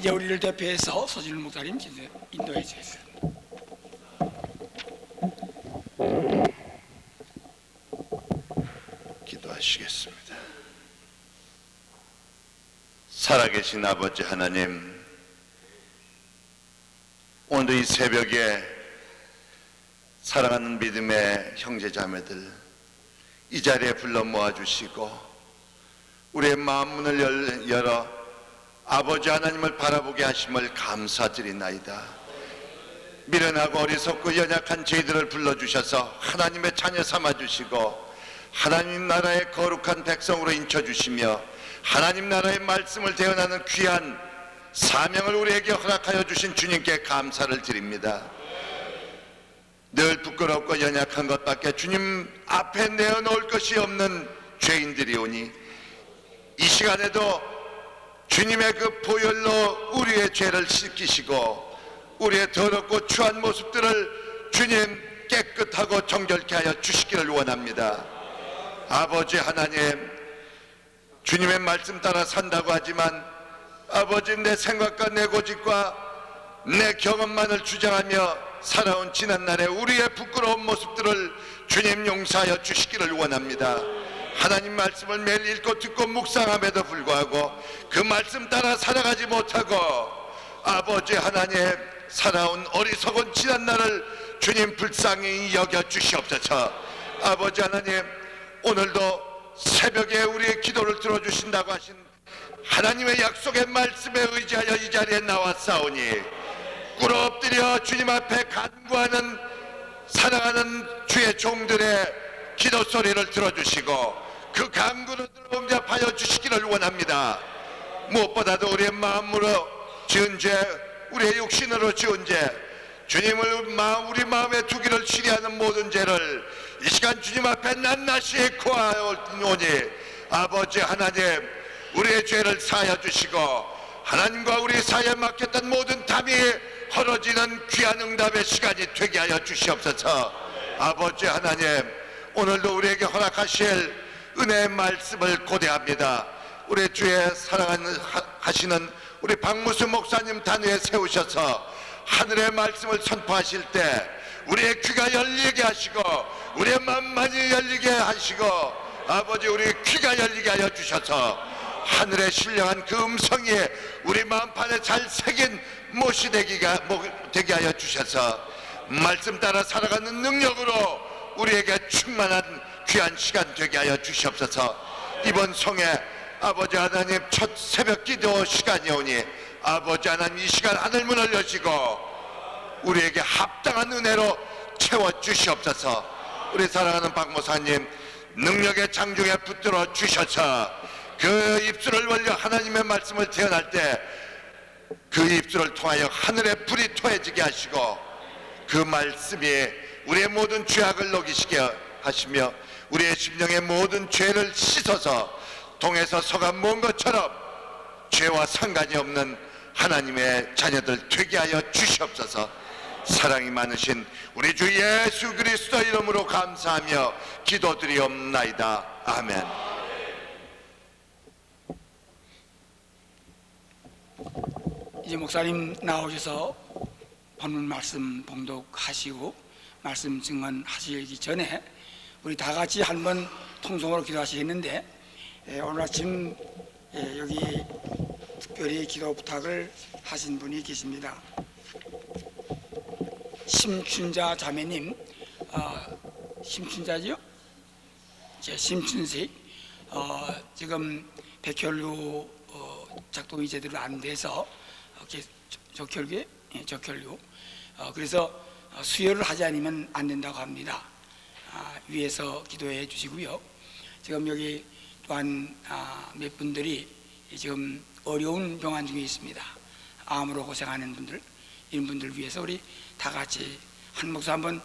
이제 우리를 대표해서 서진우 목사님 인도해 주세요. 기도하시겠습니다. 살아계신 아버지 하나님, 오늘 이 새벽에 사랑하는 믿음의 형제자매들 이 자리에 불러 모아주시고 우리의 마음문을 열어 아버지 하나님을 바라보게 하심을 감사드리나이다. 미련하고 어리석고 연약한 저희들을 불러주셔서 하나님의 자녀 삼아주시고 하나님 나라의 거룩한 백성으로 인쳐주시며 하나님 나라의 말씀을 대언하는 귀한 사명을 우리에게 허락하여 주신 주님께 감사를 드립니다. 늘 부끄럽고 연약한 것밖에 주님 앞에 내어놓을 것이 없는 죄인들이오니 이 시간에도 주님의 그 보혈로 우리의 죄를 씻기시고 우리의 더럽고 추한 모습들을 주님 깨끗하고 정결케 하여 주시기를 원합니다. 아버지 하나님, 주님의 말씀 따라 산다고 하지만 아버지, 내 생각과 내 고집과 내 경험만을 주장하며 살아온 지난날의 우리의 부끄러운 모습들을 주님 용서하여 주시기를 원합니다. 하나님 말씀을 매일 읽고 듣고 묵상함에도 불구하고 그 말씀 따라 살아가지 못하고 아버지 하나님, 살아온 어리석은 지난날을 주님 불쌍히 여겨 주시옵소서. 아버지 하나님, 오늘도 새벽에 우리의 기도를 들어주신다고 하신 하나님의 약속의 말씀에 의지하여 이 자리에 나왔사오니 꿇어 엎드려 주님 앞에 간구하는 사랑하는 주의 종들의 기도 소리를 들어주시고 그 간구를 응답하여 주시기를 원합니다. 무엇보다도 우리의 마음으로 지은 죄, 우리의 육신으로 지은 죄, 주님을 우리 마음에 두기를 시리하는 모든 죄를 이 시간 주님 앞에 낱낱이 고하오니 아버지 하나님, 우리의 죄를 사하여 주시고 하나님과 우리 사이에 막혔던 모든 담이 헐어지는 귀한 응답의 시간이 되게 하여 주시옵소서. 아버지 하나님, 오늘도 우리에게 허락하실 은혜의 말씀을 고대합니다. 우리 주의 사랑하시는 우리 박무수 목사님 단위에 세우셔서 하늘의 말씀을 선포하실 때 우리의 귀가 열리게 하시고 우리의 마음만이 열리게 하시고 아버지, 우리 귀가 열리게 하여 주셔서 하늘의 신령한 그 음성이 우리 마음판에 잘 새긴 못이 되게 하여 주셔서 말씀 따라 살아가는 능력으로 우리에게 충만한 귀한 시간 되게 하여 주시옵소서. 이번 성에 아버지 하나님 첫 새벽 기도 시간이 오니 아버지 하나님, 이 시간 하늘문을 여시고 우리에게 합당한 은혜로 채워 주시옵소서. 우리 사랑하는 박 목사님 능력의 장중에 붙들어 주셔서 그 입술을 벌려 하나님의 말씀을 태어날 때 그 입술을 통하여 하늘의 불이 토해지게 하시고 그 말씀이 우리의 모든 죄악을 녹이시게 하시며 우리의 심령의 모든 죄를 씻어서 동에서 서가 먼 것처럼 죄와 상관이 없는 하나님의 자녀들 되게 하여 주시옵소서. 사랑이 많으신 우리 주 예수 그리스도 이름으로 감사하며 기도드리옵나이다. 아멘. 이제 목사님 나오셔서 본문 말씀 봉독하시고 말씀 증언하시기 전에 우리 다 같이 한번 통성으로 기도하시겠는데, 오늘 아침 여기 특별히 기도 부탁을 하신 분이 계십니다. 심춘자 자매님, 심춘자지요? 심춘식, 지금 백혈류 작동이 제대로 안 돼서 적혈류, 그래서 수혈을 하지 않으면 안 된다고 합니다. 위에서 기도해 주시고요. 지금 여기 또한 몇 분들이 지금 어려운 병환 중에 있습니다. 암으로 고생하는 분들, 이런 분들 위해서 우리 다 같이 한 목소 한번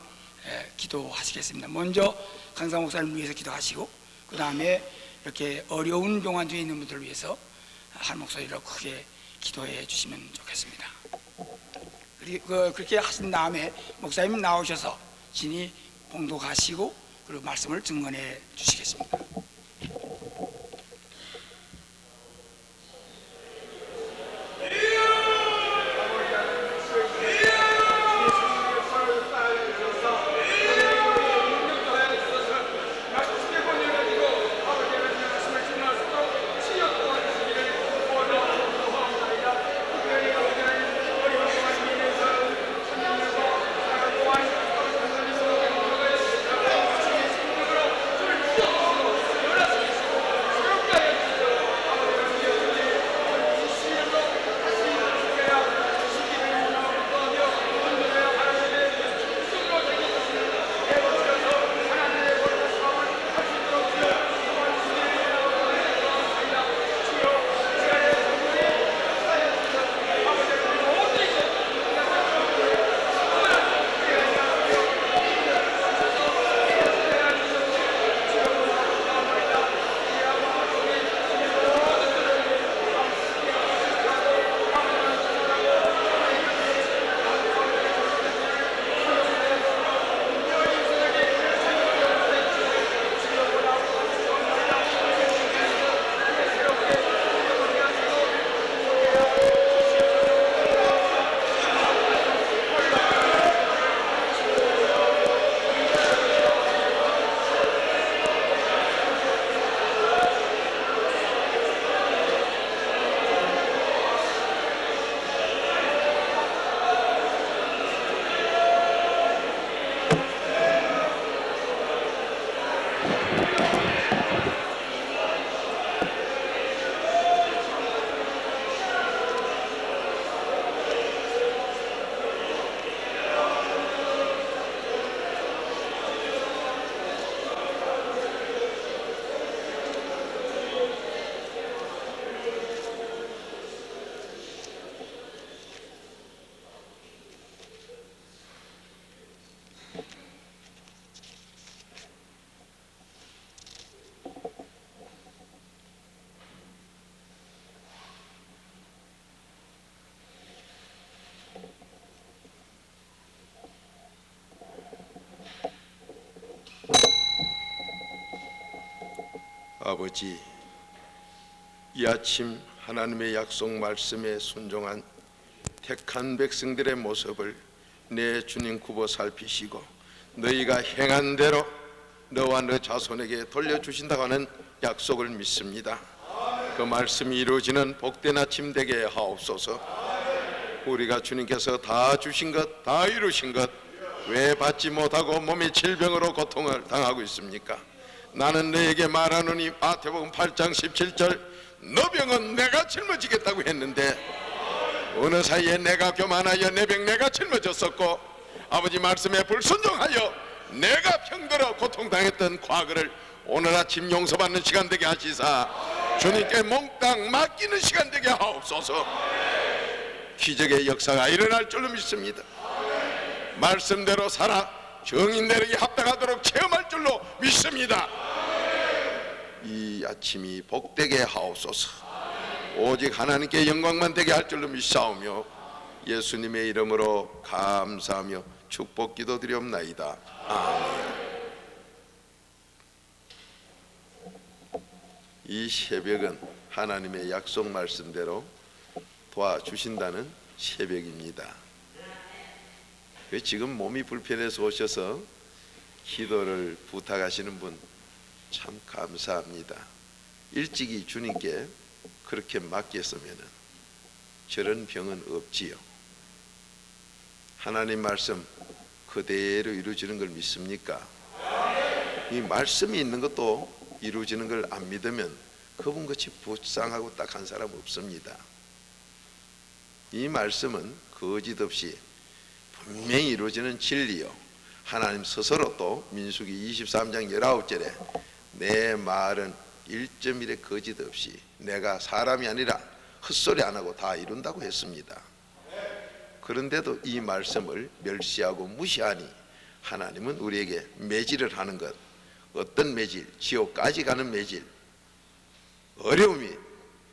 기도하시겠습니다. 먼저 강사 목사님 위해서 기도하시고 그 다음에 이렇게 어려운 병환 중에 있는 분들을 위해서 한 목소리로 크게 기도해 주시면 좋겠습니다. 그리고 그렇게 하신 다음에 목사님 나오셔서 진히 봉독하시고 그리고 말씀을 증언해 주시겠습니다. 아버지, 이 아침 하나님의 약속 말씀에 순종한 택한 백성들의 모습을 내 주님 굽어 살피시고 너희가 행한 대로 너와 너 자손에게 돌려주신다고 하는 약속을 믿습니다. 그 말씀이 이루어지는 복된 아침 되게 하옵소서. 우리가 주님께서 다 주신 것, 다 이루신 것 왜 받지 못하고 몸의 질병으로 고통을 당하고 있습니까? 나는 너에게 말하노니 마태복음 8장 17절 너 병은 내가 짊어지겠다고 했는데 어느 사이에 내가 교만하여 내 병 내가 짊어졌었고 아버지 말씀에 불순종하여 내가 병들어 고통당했던 과거를 오늘 아침 용서받는 시간 되게 하시사 주님께 몽땅 맡기는 시간 되게 하옵소서. 기적의 역사가 일어날 줄로 믿습니다. 말씀대로 살아 정인들에게 합당하도록 체험할 줄로 믿습니다. 이 아침이 복되게 하옵소서. 오직 하나님께 영광만 되게 할 줄로 믿사오며 예수님의 이름으로 감사하며 축복 기도드리옵나이다. 아멘. 이 새벽은 하나님의 약속 말씀대로 도와주신다는 새벽입니다. 지금 몸이 불편해서 오셔서 기도를 부탁하시는 분 참 감사합니다. 일찍이 주님께 그렇게 맡겼으면 저런 병은 없지요. 하나님 말씀 그대로 이루어지는 걸 믿습니까? 이 말씀이 있는 것도 이루어지는 걸 안 믿으면 그분같이 불쌍하고 딱한 사람 없습니다. 이 말씀은 거짓 없이 분명히 이루어지는 진리요. 하나님 스스로 또 민수기 23장 19절에 내 말은 1.1의 거짓 없이 내가 사람이 아니라 헛소리 안 하고 다 이룬다고 했습니다. 그런데도 이 말씀을 멸시하고 무시하니 하나님은 우리에게 매질을 하는 것, 어떤 매질? 지옥까지 가는 매질, 어려움이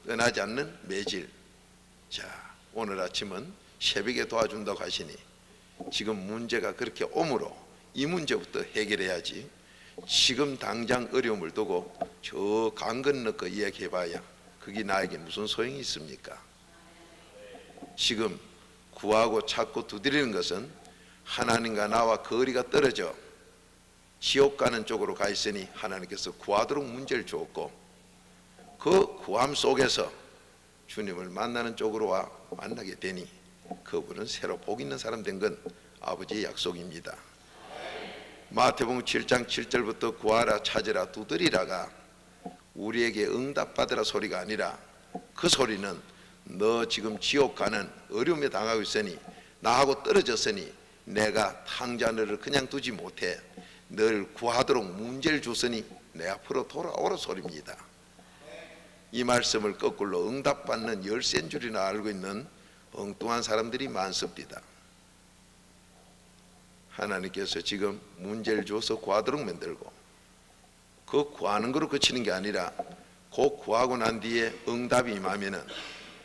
떠나지 않는 매질. 자, 오늘 아침은 새벽에 도와준다고 하시니 지금 문제가 그렇게 오므로 이 문제부터 해결해야지 지금 당장 어려움을 두고 저 강 건너 거 이야기해봐야 그게 나에게 무슨 소용이 있습니까? 지금 구하고 찾고 두드리는 것은 하나님과 나와 거리가 떨어져 지옥 가는 쪽으로 가 있으니 하나님께서 구하도록 문제를 주었고 그 구함 속에서 주님을 만나는 쪽으로 와 만나게 되니 그분은 새로 복 있는 사람 된 건 아버지의 약속입니다. 마태복음 7장 7절부터 구하라 찾으라 두드리라가 우리에게 응답받으라 소리가 아니라 그 소리는 너 지금 지옥 가는 어려움에 당하고 있으니 나하고 떨어졌으니 내가 탕자 너를 그냥 두지 못해 널 구하도록 문제를 줬으니 내 앞으로 돌아오라 소리입니다. 이 말씀을 거꾸로 응답받는 열쇠인 줄이나 알고 있는 엉뚱한 사람들이 많습니다. 하나님께서 지금 문제를 줘서 구하도록 만들고 그 구하는 거로 그치는 게 아니라 그 구하고 난 뒤에 응답이 임하면은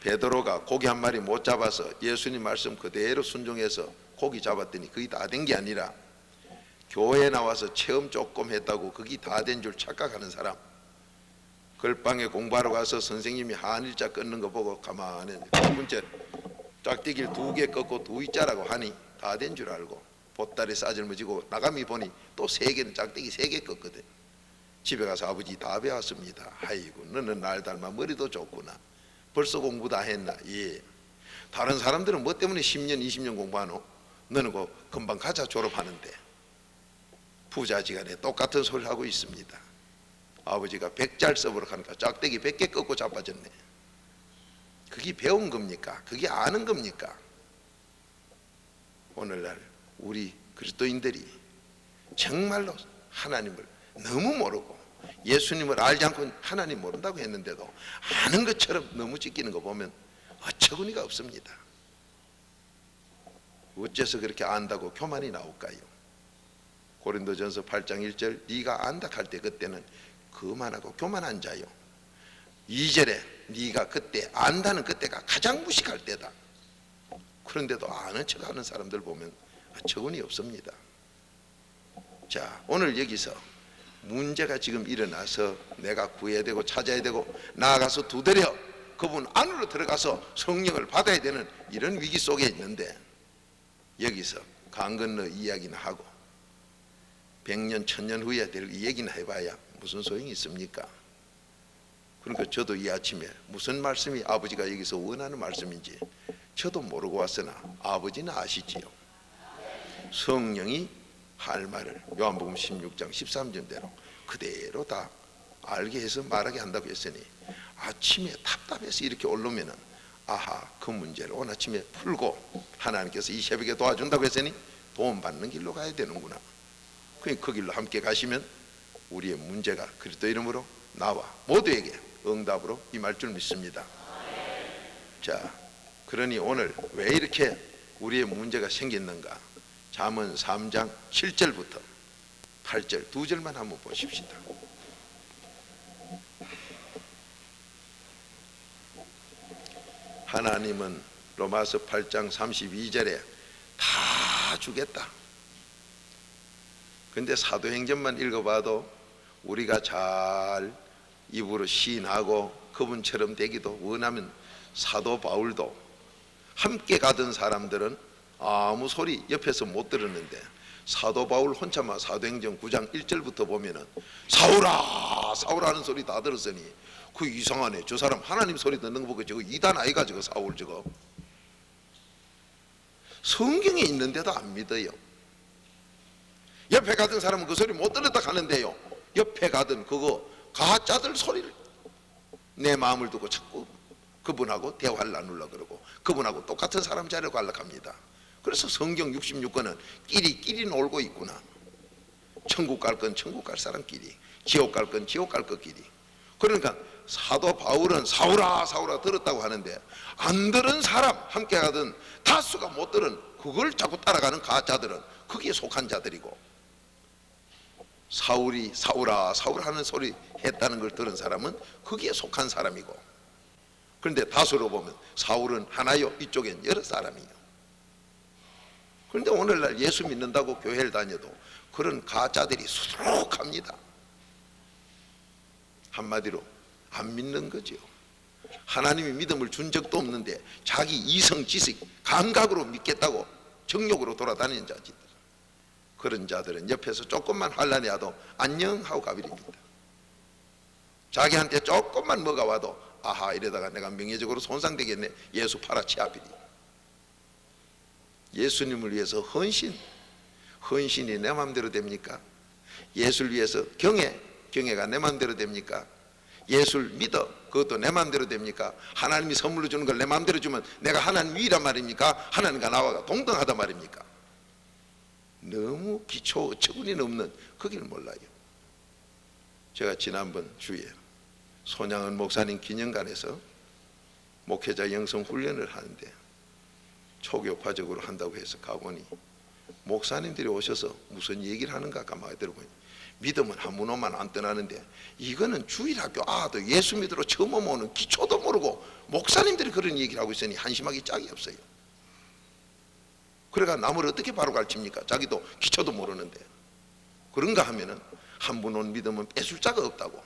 베드로가 고기 한 마리 못 잡아서 예수님 말씀 그대로 순종해서 고기 잡았더니 그게 다 된 게 아니라 교회에 나와서 체험 조금 했다고 그게 다 된 줄 착각하는 사람, 글방에 공부하러 가서 선생님이 한일자 끊는 거 보고 가만히 첫 번째 짝대기를 2개 꺾고 2이자라고 하니 다 된 줄 알고 보따리 싸질머지고 나가미 보니 또 3개는 짝대기 3개 꺾거든. 집에 가서 아버지 다 배웠습니다. 아이고 너는 날 닮아 머리도 좋구나. 벌써 공부 다 했나? 예. 다른 사람들은 뭐 때문에 10년 20년 공부하노? 너는 그 금방 가자 졸업하는데. 부자지간에 똑같은 소리를 하고 있습니다. 아버지가 100잘 써보러 가니까 짝대기 100개 꺾고 자빠졌네. 그게 배운 겁니까? 그게 아는 겁니까? 오늘날 우리 그리스도인들이 정말로 하나님을 너무 모르고 예수님을 알지 않고 하나님 모른다고 했는데도 아는 것처럼 너무 찢기는 거 보면 어처구니가 없습니다. 어째서 그렇게 안다고 교만이 나올까요? 고린도전서 8장 1절 네가 안다 할 때 그때는 거만하고 교만한 자요. 2절에 네가 그때 안다는 그때가 가장 무식할 때다. 그런데도 아는 척하는 사람들 보면 어처구니 없습니다. 자, 오늘 여기서 문제가 지금 일어나서 내가 구해야 되고 찾아야 되고 나아가서 두드려 그분 안으로 들어가서 성령을 받아야 되는 이런 위기 속에 있는데, 여기서 강 건너 이야기나 하고 100년 1000년 후에 될 얘기나 해봐야 무슨 소용이 있습니까? 그러니까 저도 이 아침에 무슨 말씀이 아버지가 여기서 원하는 말씀인지 저도 모르고 왔으나 아버지는 아시지요. 성령이 할 말을 요한복음 16장 13절대로 그대로 다 알게 해서 말하게 한다고 했으니, 아침에 답답해서 이렇게 올라오면은 아하, 그 문제를 오늘 아침에 풀고 하나님께서 이 새벽에 도와준다고 했으니 도움받는 길로 가야 되는구나. 그 길로 함께 가시면 우리의 문제가 그리스도 이름으로 나와 모두에게 응답으로 임할 줄 믿습니다. 자, 그러니 오늘 왜 이렇게 우리의 문제가 생겼는가? 잠언 3장 7절부터 8절 두 절만 한번 보십시다. 하나님은 로마서 8장 32절에 다 주겠다. 근데 사도행전만 읽어봐도 우리가 잘 입으로 시인하고 그분처럼 되기도 원하면 사도 바울도 함께 가던 사람들은 아무 소리 옆에서 못 들었는데, 사도 바울 혼자만 사도행전 9장 1절부터 보면은 사울아 사울아 하는 소리 다 들었으니 그 이상하네, 저 사람 하나님 소리 듣는 거 보고 저거 이단 아이가 저거 사울 저거. 성경에 있는데도 안 믿어요. 옆에 가던 사람은 그 소리 못 들었다 가는데요, 옆에 가던 그거 가짜들 소리를 내 마음을 두고 자꾸 그분하고 대화를 나누려고 그러고 그분하고 똑같은 사람 자리로 가려고 합니다. 그래서 성경 66권은 끼리끼리 놀고 있구나. 천국 갈 건 천국 갈 사람끼리, 지옥 갈 건 지옥 갈 것끼리. 그러니까 사도 바울은 사울아 사울아 들었다고 하는데, 안 들은 사람 함께 가던 다수가 못 들은 그걸 자꾸 따라가는 가짜들은 거기에 속한 자들이고, 사울이 사울아 사울아 하는 소리 했다는 걸 들은 사람은 거기에 속한 사람이고, 그런데 다수로 보면 사울은 하나요, 이쪽엔 여러 사람이요. 그런데 오늘날 예수 믿는다고 교회를 다녀도 그런 가짜들이 수두룩합니다. 한마디로 안 믿는 거죠. 하나님이 믿음을 준 적도 없는데 자기 이성 지식 감각으로 믿겠다고 정욕으로 돌아다니는 자들, 그런 자들은 옆에서 조금만 환란이 와도 안녕 하고 가버립니다. 자기한테 조금만 뭐가 와도 아하 이러다가 내가 명예적으로 손상되겠네, 예수 팔아 치아비리. 예수님을 위해서 헌신이 내 마음대로 됩니까? 예수를 위해서 경애가 내 마음대로 됩니까? 예수를 믿어, 그것도 내 마음대로 됩니까? 하나님이 선물로 주는 걸 내 마음대로 주면 내가 하나님 위란 말입니까? 하나님과 나와 동등하단 말입니까? 너무 기초 어처구니 없는 거기를 몰라요. 제가 지난번 주에 손양은 목사님 기념관에서 목회자 영성 훈련을 하는데 초교파적으로 한다고 해서 가보니 목사님들이 오셔서 무슨 얘기를 하는가 가만히 들어보니 믿음은 한 문호만 안 떠나는데, 이거는 주일학교 아도 예수 믿으러 처음 오는 기초도 모르고 목사님들이 그런 얘기를 하고 있으니 한심하기 짝이 없어요. 그래가 남을 어떻게 바로 가르칩니까? 자기도 기초도 모르는데. 그런가 하면은 한 분 온 믿음은 뺏을 자가 없다고,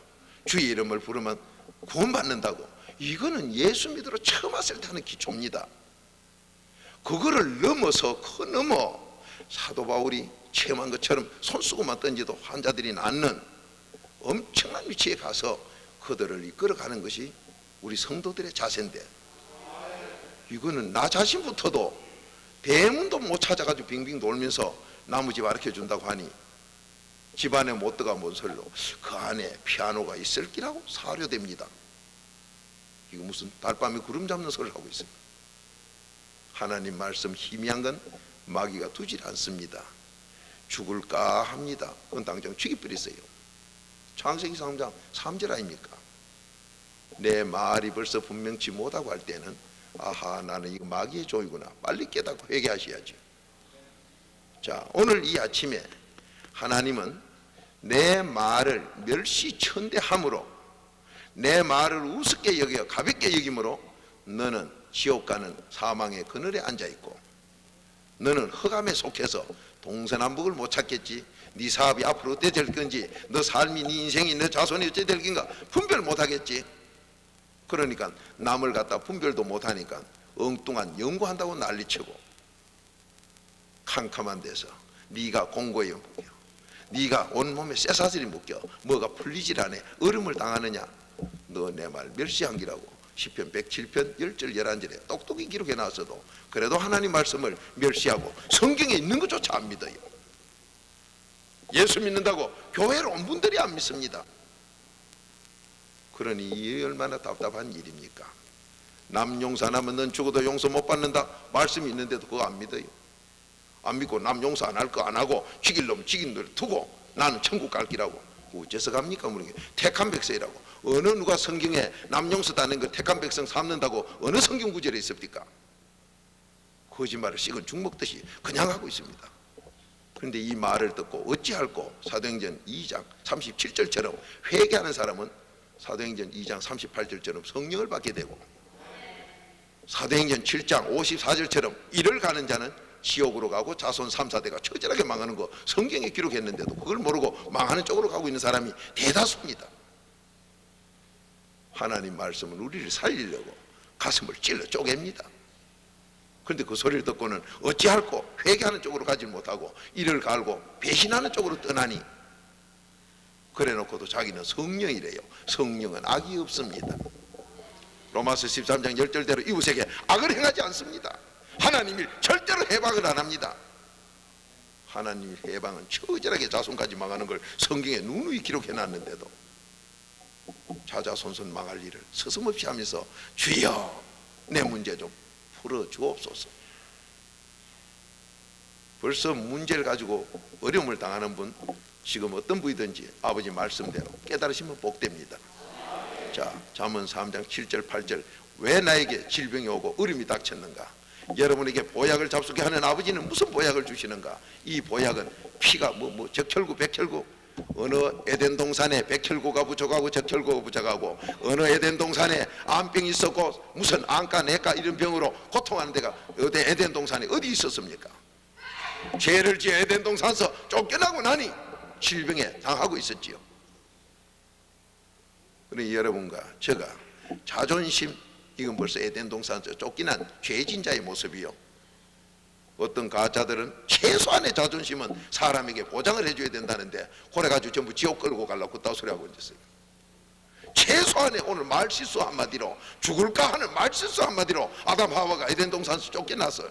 주의 이름을 부르면 구원받는다고, 이거는 예수 믿으러 처음 왔을 때 하는 기초입니다. 그거를 넘어서 사도 바울이 체험한 것처럼 손수건만 던져도 환자들이 낫는 엄청난 위치에 가서 그들을 이끌어가는 것이 우리 성도들의 자세인데, 이거는 나 자신부터도 대문도 못 찾아가지고 빙빙 돌면서 나머지 가르쳐준다고 하니 집안에 못 들어가 뭔 소리로 그 안에 피아노가 있을 기라고 사료됩니다. 이거 무슨 달밤에 구름 잡는 소리를 하고 있어요. 하나님 말씀 희미한 건 마귀가 두질 않습니다. 죽을까 합니다. 그건 당장 죽이버렸어요. 창세기 3장 3절 아닙니까? 내 말이 벌써 분명치 못하고 할 때는 아하 나는 이거 마귀의 조이구나, 빨리 깨닫고 회개하셔야죠. 자, 오늘 이 아침에 하나님은 내 말을 멸시천대함으로, 내 말을 우습게 여겨 가볍게 여김으로 너는 지옥 가는 사망의 그늘에 앉아있고, 너는 흑암에 속해서 동서남북을 못 찾겠지, 네 사업이 앞으로 어떻게 될 건지, 너 삶이, 네 인생이, 너 자손이 어떻게 될 건가 분별 못하겠지. 그러니까 남을 갖다 분별도 못하니까 엉뚱한 연구한다고 난리치고 캄캄한 데서 네가 공고에 묶여, 네가 온몸에 쇠사슬이 묶여 뭐가 풀리질 않아 얼음을 당하느냐. 너 내 말 멸시한 기라고 시편 107편 10절 11절에 똑똑히 기록해 놨어도 그래도 하나님 말씀을 멸시하고 성경에 있는 것조차 안 믿어요. 예수 믿는다고 교회를 온 분들이 안 믿습니다. 그러니 이 얼마나 답답한 일입니까? 남 용서하면 넌 죽어도 용서 못 받는다 말씀이 있는데도 그거 안 믿어요. 안 믿고 남 용서 안 할 거 안 하고 죽일 놈 죽인 놈 두고 나는 천국 갈 기라고. 어째서 갑니까? 모르게 택한 백성이라고. 어느 누가 성경에 남 용서다는 걸 택한 백성 삼는다고 어느 성경 구절에 있습니까? 거짓말을 식은 죽 먹듯이 그냥 하고 있습니다. 그런데 이 말을 듣고 어찌할꼬 사도행전 2장 37절처럼 회개하는 사람은 사도행전 2장 38절처럼 성령을 받게 되고, 사도행전 7장 54절처럼 이를 가는 자는 지옥으로 가고 자손 3, 4대가 처절하게 망하는 거 성경에 기록했는데도 그걸 모르고 망하는 쪽으로 가고 있는 사람이 대다수입니다. 하나님 말씀은 우리를 살리려고 가슴을 찔러 쪼갭니다. 그런데 그 소리를 듣고는 어찌할꼬 회개하는 쪽으로 가지 못하고 이를 갈고 배신하는 쪽으로 떠나니, 그래놓고도 자기는 성령이래요. 성령은 악이 없습니다. 로마서 13장 10절대로 이웃에게 악을 행하지 않습니다. 하나님이 절대로 해방을 안 합니다. 하나님의 해방은 처절하게 자손까지 망하는 걸 성경에 누누이 기록해 놨는데도 자자손손 망할 일을 서슴없이 하면서 주여 내 문제 좀 풀어 주옵소서. 벌써 문제를 가지고 어려움을 당하는 분, 지금 어떤 분이든지 아버지 말씀대로 깨달으시면 복됩니다. 자, 잠언 3장 7절 8절 왜 나에게 질병이 오고 어려움이 닥쳤는가? 여러분에게 보약을 잡수게 하는 아버지는 무슨 보약을 주시는가? 이 보약은 피가 적혈구 백혈구, 어느 에덴 동산에 백혈구가 부족하고 적혈구가 부족하고, 어느 에덴 동산에 암병이 있었고 무슨 안과 내과 이런 병으로 고통하는 데가 어디 에덴 동산에 어디 있었습니까? 죄를 지어 에덴 동산에서 쫓겨나고 나니 질병에 당하고 있었지요. 그러니 여러분과 제가 자존심, 이건 벌써 에덴 동산에서 쫓겨난 죄진 자의 모습이요. 어떤 가짜들은 최소한의 자존심은 사람에게 보장을 해줘야 된다는데 그래가지고 전부 지옥 끌고 가려고 그따위 소리 하고 있었어요. 최소한의 오늘 말실수 한마디로 죽을까 하는 말실수 한마디로 아담 하와가 에덴 동산에서 쫓겨났어요.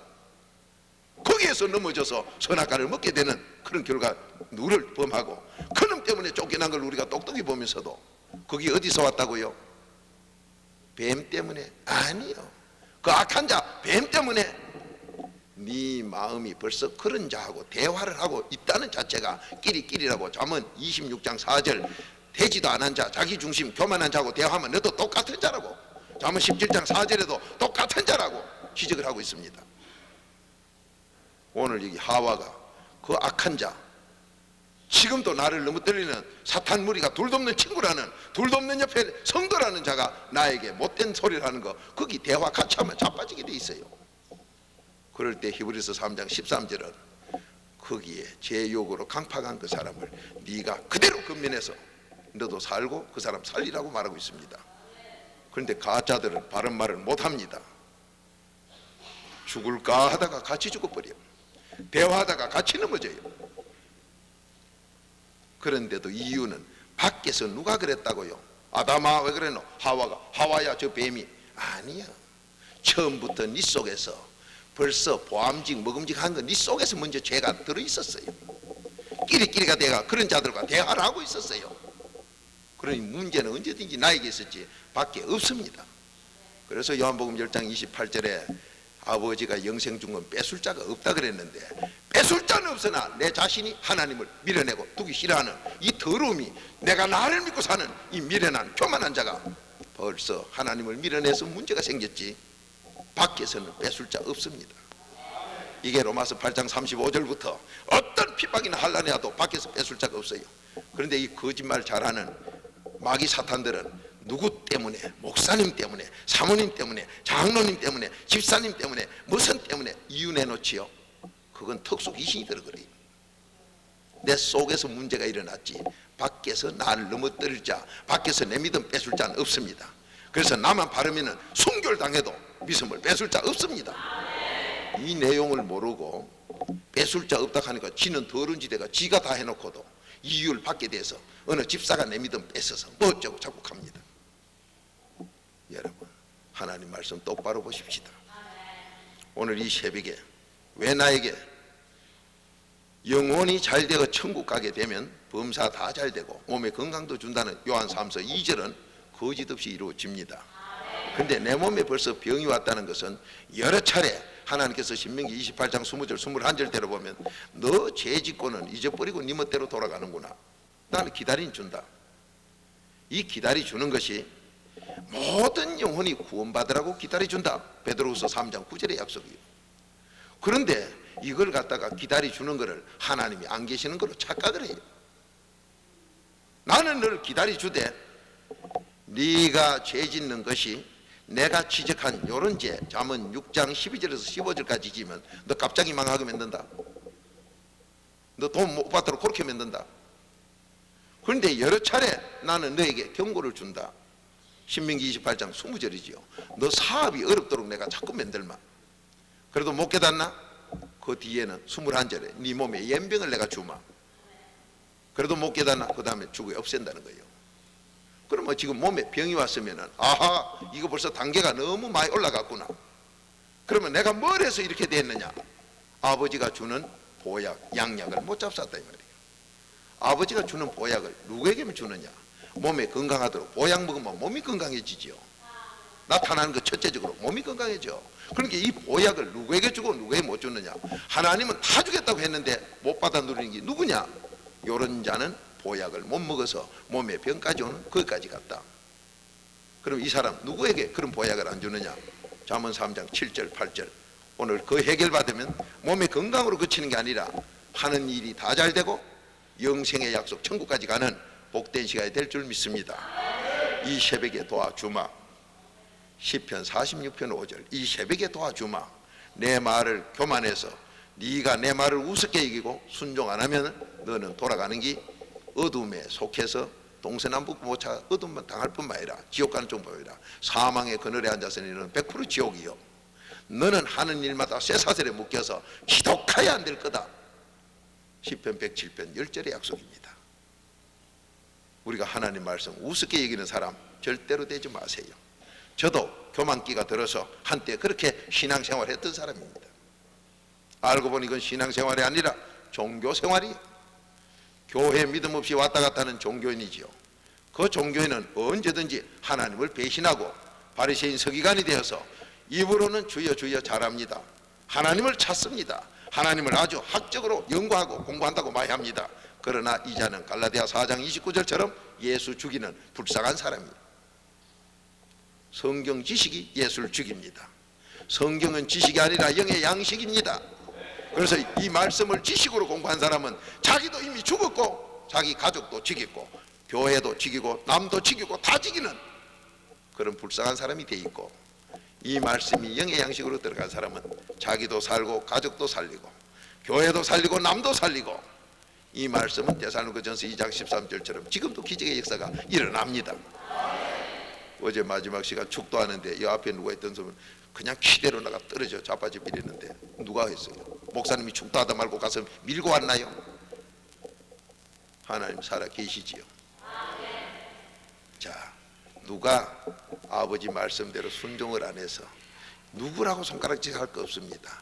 거기에서 넘어져서 선악과를 먹게 되는 그런 결과 누를 범하고, 그놈 때문에 쫓겨난 걸 우리가 똑똑히 보면서도 거기 어디서 왔다고요? 뱀 때문에? 아니요. 그 악한 자 뱀 때문에. 네 마음이 벌써 그런 자하고 대화를 하고 있다는 자체가 끼리끼리라고. 잠언 26장 4절 되지도 않은 자, 자기 중심 교만한 자하고 대화하면 너도 똑같은 자라고. 잠언 17장 4절에도 똑같은 자라고 지적을 하고 있습니다. 오늘 여기 하와가 그 악한 자, 지금도 나를 넘어뜨리는 사탄 무리가 둘도 없는 친구라는, 둘도 없는 옆에 성도라는 자가 나에게 못된 소리를 하는 거, 거기 대화 같이 하면 자빠지게 돼 있어요. 그럴 때 히브리서 3장 13절은 거기에 제 욕으로 강팍한 그 사람을 네가 그대로 근면해서 너도 살고 그 사람 살리라고 말하고 있습니다. 그런데 가짜들은 바른 말을 못합니다. 죽을까 하다가 같이 죽어버려요. 대화하다가 같이 넘어져요. 그런데도 이유는 밖에서 누가 그랬다고요? 아담아 왜 그랬노? 하와가. 하와야 저 뱀이. 아니야. 처음부터 네 속에서 벌써 보암직 먹음직한 거 네 속에서 먼저 죄가 들어있었어요. 끼리끼리가 돼가 그런 자들과 대화를 하고 있었어요. 그러니 문제는 언제든지 나에게 있었지 밖에 없습니다. 그래서 요한복음 10장 28절에 아버지가 영생 준 건 뺏을 자가 없다 그랬는데, 뺏을 자는 없으나 내 자신이 하나님을 밀어내고 두기 싫어하는 이 더러움이, 내가 나를 믿고 사는 이 미련한 교만한 자가 벌써 하나님을 밀어내서 문제가 생겼지 밖에서는 뺏을 자 없습니다. 이게 로마서 8장 35절부터 어떤 핍박이나 환난이 와도 밖에서 뺏을 자가 없어요. 그런데 이 거짓말 잘하는 마귀 사탄들은 누구 때문에, 목사님 때문에, 사모님 때문에, 장로님 때문에, 집사님 때문에, 무슨 때문에 이유 내놓지요. 그건 특수 귀신이 들어그래요. 내 속에서 문제가 일어났지 밖에서 나를 넘어뜨릴 자, 밖에서 내 믿음 뺏을 자는 없습니다. 그래서 나만 바르면 순결당해도 믿음을 뺏을 자 없습니다. 이 내용을 모르고 뺏을 자 없다 하니까 지는 더러운 지대가 지가 다 해놓고도 이유를 받게 돼서 어느 집사가 내 믿음 뺏어서 뭐 어쩌고 자꾸 합니다. 여러분, 하나님 말씀 똑바로 보십시다. 오늘 이 새벽에 왜 나에게 영혼이 잘 되고 천국 가게 되면 범사 다 잘 되고 몸에 건강도 준다는 요한 3서 2절은 거짓 없이 이루어집니다. 근데 내 몸에 벌써 병이 왔다는 것은 여러 차례 하나님께서 신명기 28장 20절 21절대로 보면 너 죄 짓고는 잊어버리고 네 멋대로 돌아가는구나. 나는 기다림 준다. 이 기다리 주는 것이 모든 영혼이 구원받으라고 기다려 준다. 베드로후서 3장 9절의 약속이에요. 그런데 이걸 갖다가 기다려 주는 것을 하나님이 안 계시는 걸로 착각을 해요. 나는 늘 기다려 주되 네가 죄 짓는 것이 내가 지적한 요런 죄, 잠언 6장 12절에서 15절까지 지면 너 갑자기 망하게 만든다. 너 돈 못 받도록 그렇게 만든다. 그런데 여러 차례 나는 너에게 경고를 준다. 신명기 28장 20절이지요. 너 사업이 어렵도록 내가 자꾸 만들마. 그래도 못 깨닫나? 그 뒤에는 21절에 네 몸에 연병을 내가 주마. 그래도 못 깨닫나? 그 다음에 죽어 없앤다는 거예요. 그러면 지금 몸에 병이 왔으면은 아하, 이거 벌써 단계가 너무 많이 올라갔구나. 그러면 내가 뭘 해서 이렇게 됐느냐? 아버지가 주는 보약, 양약을 못 잡쌌다 이 말이에요. 아버지가 주는 보약을 누구에게 주느냐? 몸에 건강하도록 보약 먹으면 몸이 건강해지지요. 나타나는 것 첫째적으로 몸이 건강해져. 그러니까 이 보약을 누구에게 주고 누구에게 못 주느냐? 하나님은 다 주겠다고 했는데 못 받아 누리는 게 누구냐? 요런 자는 보약을 못 먹어서 몸에 병까지 오는 거기까지 갔다. 그럼 이 사람 누구에게 그런 보약을 안 주느냐? 잠언 3장 7절 8절 오늘 그 해결받으면 몸의 건강으로 그치는 게 아니라 하는 일이 다 잘 되고 영생의 약속 천국까지 가는 복된 시간이 될 줄 믿습니다. 이 새벽에 도와주마. 시편 46편 5절 이 새벽에 도와주마. 내 말을 교만해서 네가 내 말을 우습게 여기고 순종 안 하면 너는 돌아가는 게 어둠에 속해서 동서남북 모차 어둠만 당할 뿐만 아니라 지옥 가는 쪽 보이라. 사망의 그늘에 앉아서 너는 100% 지옥이요. 너는 하는 일마다 쇠사슬에 묶여서 기독하야 안 될 거다. 시편 107편 10절의 약속입니다. 우리가 하나님 말씀 우습게 여기는 사람 절대로 되지 마세요. 저도 교만기가 들어서 한때 그렇게 신앙생활 했던 사람입니다. 알고 보니 이건 신앙생활이 아니라 종교생활이에요. 교회 믿음 없이 왔다 갔다 하는 종교인이지요. 그 종교인은 언제든지 하나님을 배신하고 바리새인 서기관이 되어서 입으로는 주여 주여 잘합니다. 하나님을 찾습니다. 하나님을 아주 학적으로 연구하고 공부한다고 많이 합니다. 그러나 이자는 갈라디아 4장 29절처럼 예수 죽이는 불쌍한 사람이에요. 성경 지식이 예수를 죽입니다. 성경은 지식이 아니라 영의 양식입니다. 그래서 이 말씀을 지식으로 공부한 사람은 자기도 이미 죽었고 자기 가족도 죽이고 교회도 죽이고 남도 죽이고 다 죽이는 그런 불쌍한 사람이 돼 있고, 이 말씀이 영의 양식으로 들어간 사람은 자기도 살고 가족도 살리고 교회도 살리고 남도 살리고, 이 말씀은 데살로니가전서 2장 13절처럼 지금도 기적의 역사가 일어납니다. 어제 마지막 시간 축도하는데 이 앞에 누가 있던 사람은 그냥 기대로 나가 떨어져 자빠져 비렸는데 누가 했어요? 목사님이 축도하다 말고 가서 밀고 왔나요? 하나님 살아 계시지요. 자, 누가 아버지 말씀대로 순종을 안 해서 누구라고 손가락질 할 거 없습니다.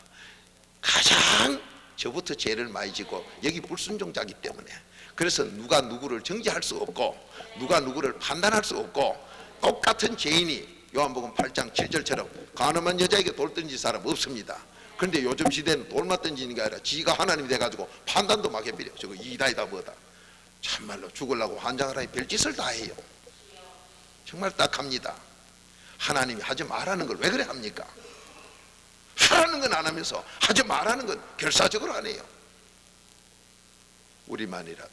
가장 저부터 죄를 많이 지고 여기 불순종자기 때문에, 그래서 누가 누구를 정죄할 수 없고 누가 누구를 판단할 수 없고, 똑같은 죄인이 요한복음 8장 7절처럼 가늠한 여자에게 돌 던진 사람 없습니다. 그런데 요즘 시대는 돌만 던지는 게 아니라 지가 하나님이 돼가지고 판단도 막 해버려. 저거 이다이다 뭐다. 참말로 죽으려고 환장하라니 별짓을 다 해요. 정말 딱합니다. 하나님이 하지 말라는 걸 왜 그래 합니까? 하라는 건 안 하면서 하지 말라는 건 결사적으로 안 해요. 우리만이라도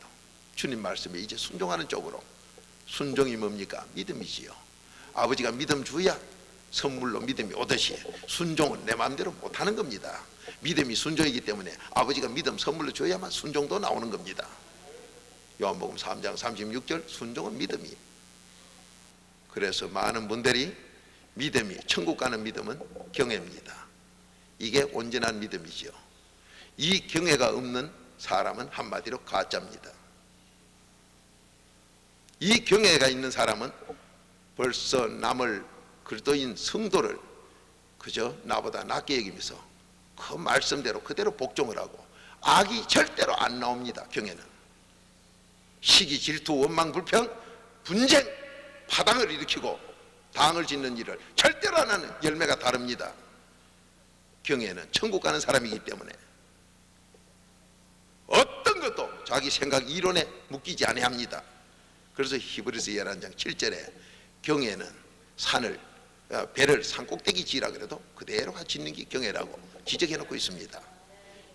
주님 말씀에 이제 순종하는 쪽으로. 순종이 뭡니까? 믿음이지요. 아버지가 믿음 주야 선물로 믿음이 오듯이 순종은 내 마음대로 못하는 겁니다. 믿음이 순종이기 때문에 아버지가 믿음 선물로 줘야만 순종도 나오는 겁니다. 요한복음 3장 36절 순종은 믿음이. 그래서 많은 분들이 믿음이 천국 가는 믿음은 경외입니다. 이게 온전한 믿음이지요. 이 경외가 없는 사람은 한마디로 가짜입니다. 이 경외가 있는 사람은 벌써 남을 그리스도인 성도를 그저 나보다 낮게 여기면서 그 말씀대로 그대로 복종을 하고 악이 절대로 안 나옵니다. 경외는 시기, 질투, 원망, 불평, 분쟁, 파당을 일으키고 당을 짓는 일을 절대로 안 하는 열매가 다릅니다. 경외는 천국 가는 사람이기 때문에 어떤 것도 자기 생각 이론에 묶이지 아니합니다. 그래서 히브리서 11장 7절에 경외는 배를 산꼭대기 지으라 그래도 그대로 짓는 게 경외라고 지적해 놓고 있습니다.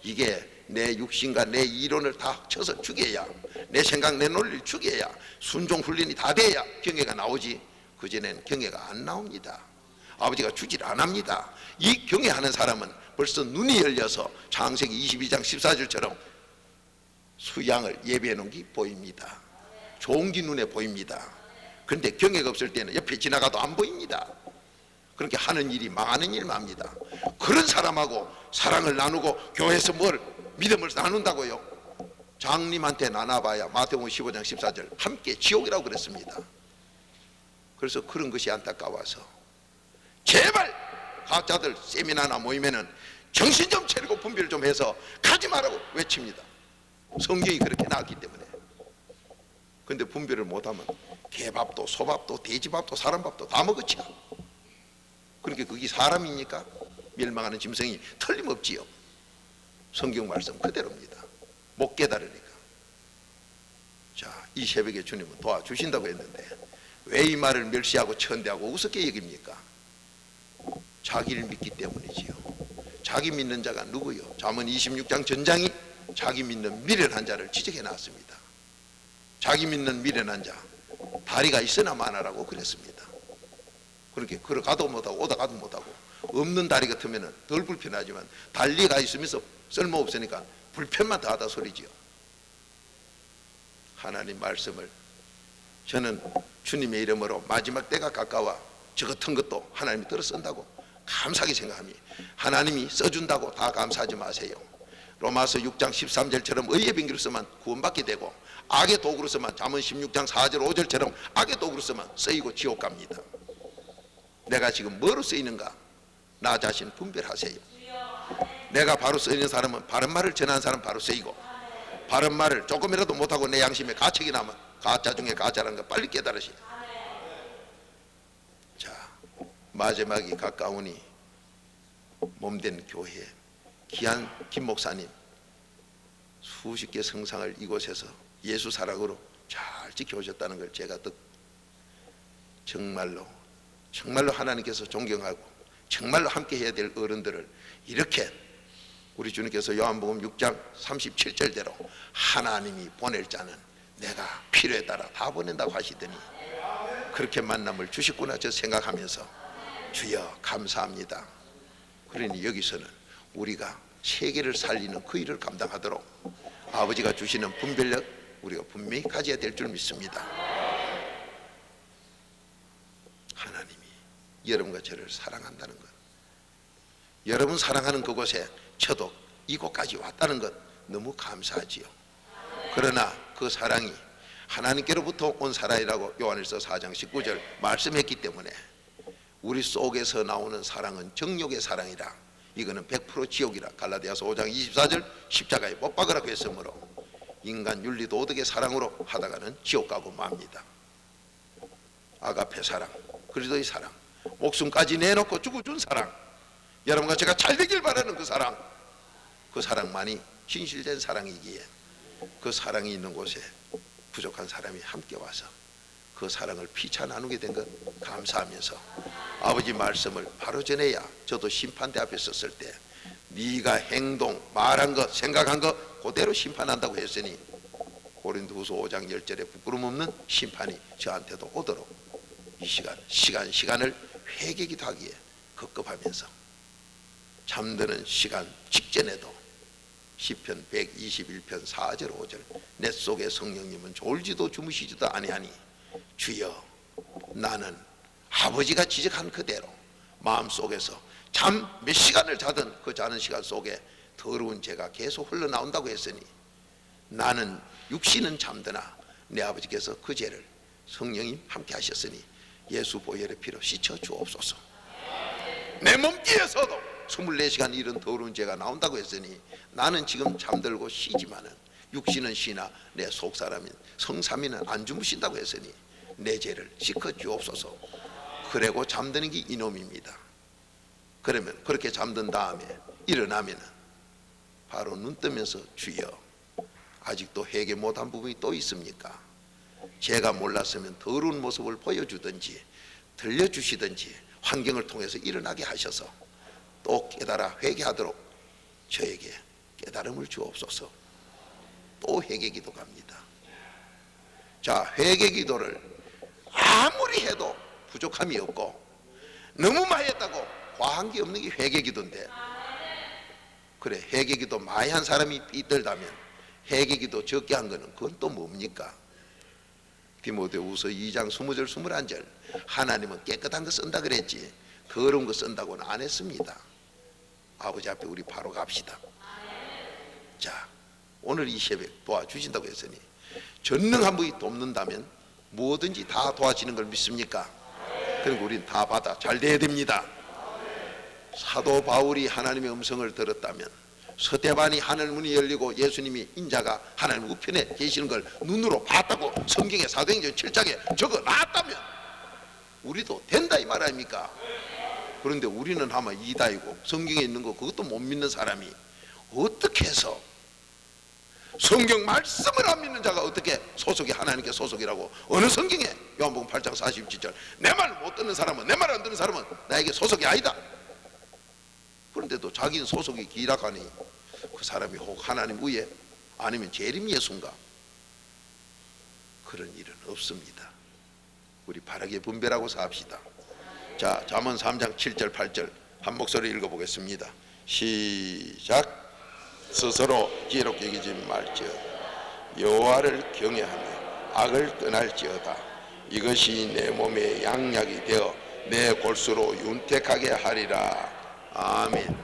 이게 내 육신과 내 이론을 다 쳐서 죽여야, 내 생각 내 논리를 죽여야, 순종 훈련이 다 돼야 경외가 나오지, 그전에는 경외가 안 나옵니다. 아버지가 주질 안 합니다. 이 경외하는 사람은 벌써 눈이 열려서 창세기 22장 14절처럼 수양을 예배해 놓은 게 보입니다. 좋은 게 눈에 보입니다. 그런데 경외가 없을 때는 옆에 지나가도 안 보입니다. 그렇게 하는 일이 망하는 일만 합니다. 그런 사람하고 사랑을 나누고 교회에서 믿음을 나눈다고요? 장님한테 나눠봐야 마태복음 15장 14절 함께 지옥이라고 그랬습니다. 그래서 그런 것이 안타까워서 제발 가짜들 세미나나 모이면은 정신 좀 차리고 분별 좀 해서 가지 말라고 외칩니다. 성경이 그렇게 나왔기 때문에. 근데 분별을 못하면 개밥도 소밥도 돼지밥도 사람밥도 다 먹었죠. 그러니까 그게 사람입니까? 멸망하는 짐승이 틀림없지요. 성경 말씀 그대로입니다. 못 깨달으니까. 자, 이 새벽에 주님은 도와주신다고 했는데 왜 이 말을 멸시하고 천대하고 우습게 여깁니까? 자기를 믿기 때문이지요. 자기 믿는 자가 누구요? 잠언 26장 전장이 자기 믿는 미련한 자를 지적해 놨습니다. 자기 믿는 미련한 자, 다리가 있으나 마나라고 그랬습니다. 그렇게 걸어가도 못하고 오다가도 못하고 없는 다리 같으면 덜 불편하지만 달리가 있으면서 쓸모없으니까 불편만 더하다 소리지요. 하나님 말씀을 저는 주님의 이름으로 마지막 때가 가까워 저 같은 것도 하나님이 들어 쓴다고 감사하게 생각합니다. 하나님이 써준다고 다 감사하지 마세요. 로마서 6장 13절처럼 의의 빙기로 쓰면 구원받게 되고 악의 도구로 쓰면 잠언 16장 4절 5절처럼 악의 도구로 쓰면 쓰이고 지옥 갑니다. 내가 지금 뭐로 쓰이는가? 나 자신 분별하세요. 내가 바로 쓰이는 사람은 바른 말을 전하는 사람 바로 쓰이고, 바른 말을 조금이라도 못하고 내 양심에 가책이 나면 가짜 중에 가짜라는 거 빨리 깨달으시. 자, 마지막이 가까우니 몸된 교회 귀한 김 목사님 수십 개 성상을 이곳에서 예수 사랑으로 잘 지켜오셨다는 걸 제가 정말로 하나님께서 존경하고 정말로 함께 해야 될 어른들을 이렇게 우리 주님께서 요한복음 6장 37절대로 하나님이 보낼 자는 내가 필요에 따라 다 보낸다고 하시더니 그렇게 만남을 주셨구나 저 생각하면서 주여 감사합니다. 그러니 여기서는 우리가 세계를 살리는 그 일을 감당하도록 아버지가 주시는 분별력 우리가 분명히 가져야 될 줄 믿습니다. 하나님이 여러분과 저를 사랑한다는 것, 여러분 사랑하는 그곳에 저도 이곳까지 왔다는 것 너무 감사하지요. 그러나 그 사랑이 하나님께로부터 온 사랑이라고 요한일서 4장 19절 말씀했기 때문에 우리 속에서 나오는 사랑은 정욕의 사랑이라 이거는 100% 지옥이라 갈라디아서 5장 24절 십자가에 못 박으라고 했으므로 인간 윤리 도덕의 사랑으로 하다가는 지옥 가고 맙니다. 아가페 사랑, 그리스도의 사랑, 목숨까지 내놓고 죽어준 사랑, 여러분과 제가 잘 되길 바라는 그 사랑만이 진실된 사랑이기에 그 사랑이 있는 곳에 부족한 사람이 함께 와서 그 사랑을 피차 나누게 된 것 감사하면서 아버지 말씀을 바로 전해야 저도 심판대 앞에 섰을 때 네가 행동, 말한 것, 생각한 것 그대로 심판한다고 했으니 고린도후서 5장 10절에 부끄럼 없는 심판이 저한테도 오도록 이 시간을 회개기도 하기에 급급하면서 잠드는 시간 직전에도 시편 121편 4절 5절 내 속에 성령님은 졸지도 주무시지도 아니하니 주여 나는 아버지가 지적한 그대로 마음속에서 잠 몇 시간을 자든 그 자는 시간 속에 더러운 죄가 계속 흘러나온다고 했으니 나는 육신은 잠드나 내 아버지께서 그 죄를 성령님 함께 하셨으니 예수 보혈의 피로 씻어 주옵소서. 내 몸뚱이에서도 24시간 이런 더러운 죄가 나온다고 했으니 나는 지금 잠들고 쉬지만은 육신은 쉬나 내 속사람인 성삼위는 안 주무신다고 했으니 내 죄를 씻어 주옵소서. 그래고 잠드는 게 이놈입니다. 그러면 그렇게 잠든 다음에 일어나면 바로 눈 뜨면서 주여 아직도 회개 못한 부분이 또 있습니까? 제가 몰랐으면 더러운 모습을 보여주든지 들려주시든지 환경을 통해서 일어나게 하셔서 또 깨달아 회개하도록 저에게 깨달음을 주옵소서. 또 회개 기도 갑니다. 자, 회개 기도를 아무리 해도 부족함이 없고 너무 많이 했다고 과한 게 없는 게 회개 기도인데, 그래 회개 기도 많이 한 사람이 삐뚤다면 회개 기도 적게 한 거는 그건 또 뭡니까? 디모데후서 2장 20절 21절 하나님은 깨끗한 거 쓴다 그랬지 더러운 거 쓴다고는 안 했습니다. 아버지 앞에 우리 바로 갑시다. 자, 오늘 이 새벽 도와주신다고 했으니 전능한 분이 돕는다면 뭐든지 다 도와지는 걸 믿습니까? 그리고 우린 다 받아 잘 돼야 됩니다. 사도 바울이 하나님의 음성을 들었다면, 서대반이 하늘 문이 열리고 예수님이 인자가 하나님 우편에 계시는 걸 눈으로 봤다고 성경의 사도행전 7장에 적어 놨다면 우리도 된다 이 말 아닙니까? 그런데 우리는 아마 이다이고 성경에 있는 거 그것도 못 믿는 사람이 어떻게 해서 성경 말씀을 안 믿는 자가 어떻게 소속이 하나님께 소속이라고 어느 성경에 요한복음 8장 47절 내 말 못 듣는 사람은 내 말 안 듣는 사람은 나에게 소속이 아니다. 그런데도 자기는 소속이 기락하니 그 사람이 혹 하나님 위에 아니면 재림 예수인가? 그런 일은 없습니다. 우리 바르게 분별하고 삽시다. 자, 잠언 3장 7절 8절 한 목소리 읽어보겠습니다. 시작. 스스로 지혜롭게 여기지 말지어다. 여호와를 경외하며 악을 떠날지어다. 이것이 내 몸에 양약이 되어 내 골수로 윤택하게 하리라. 아멘.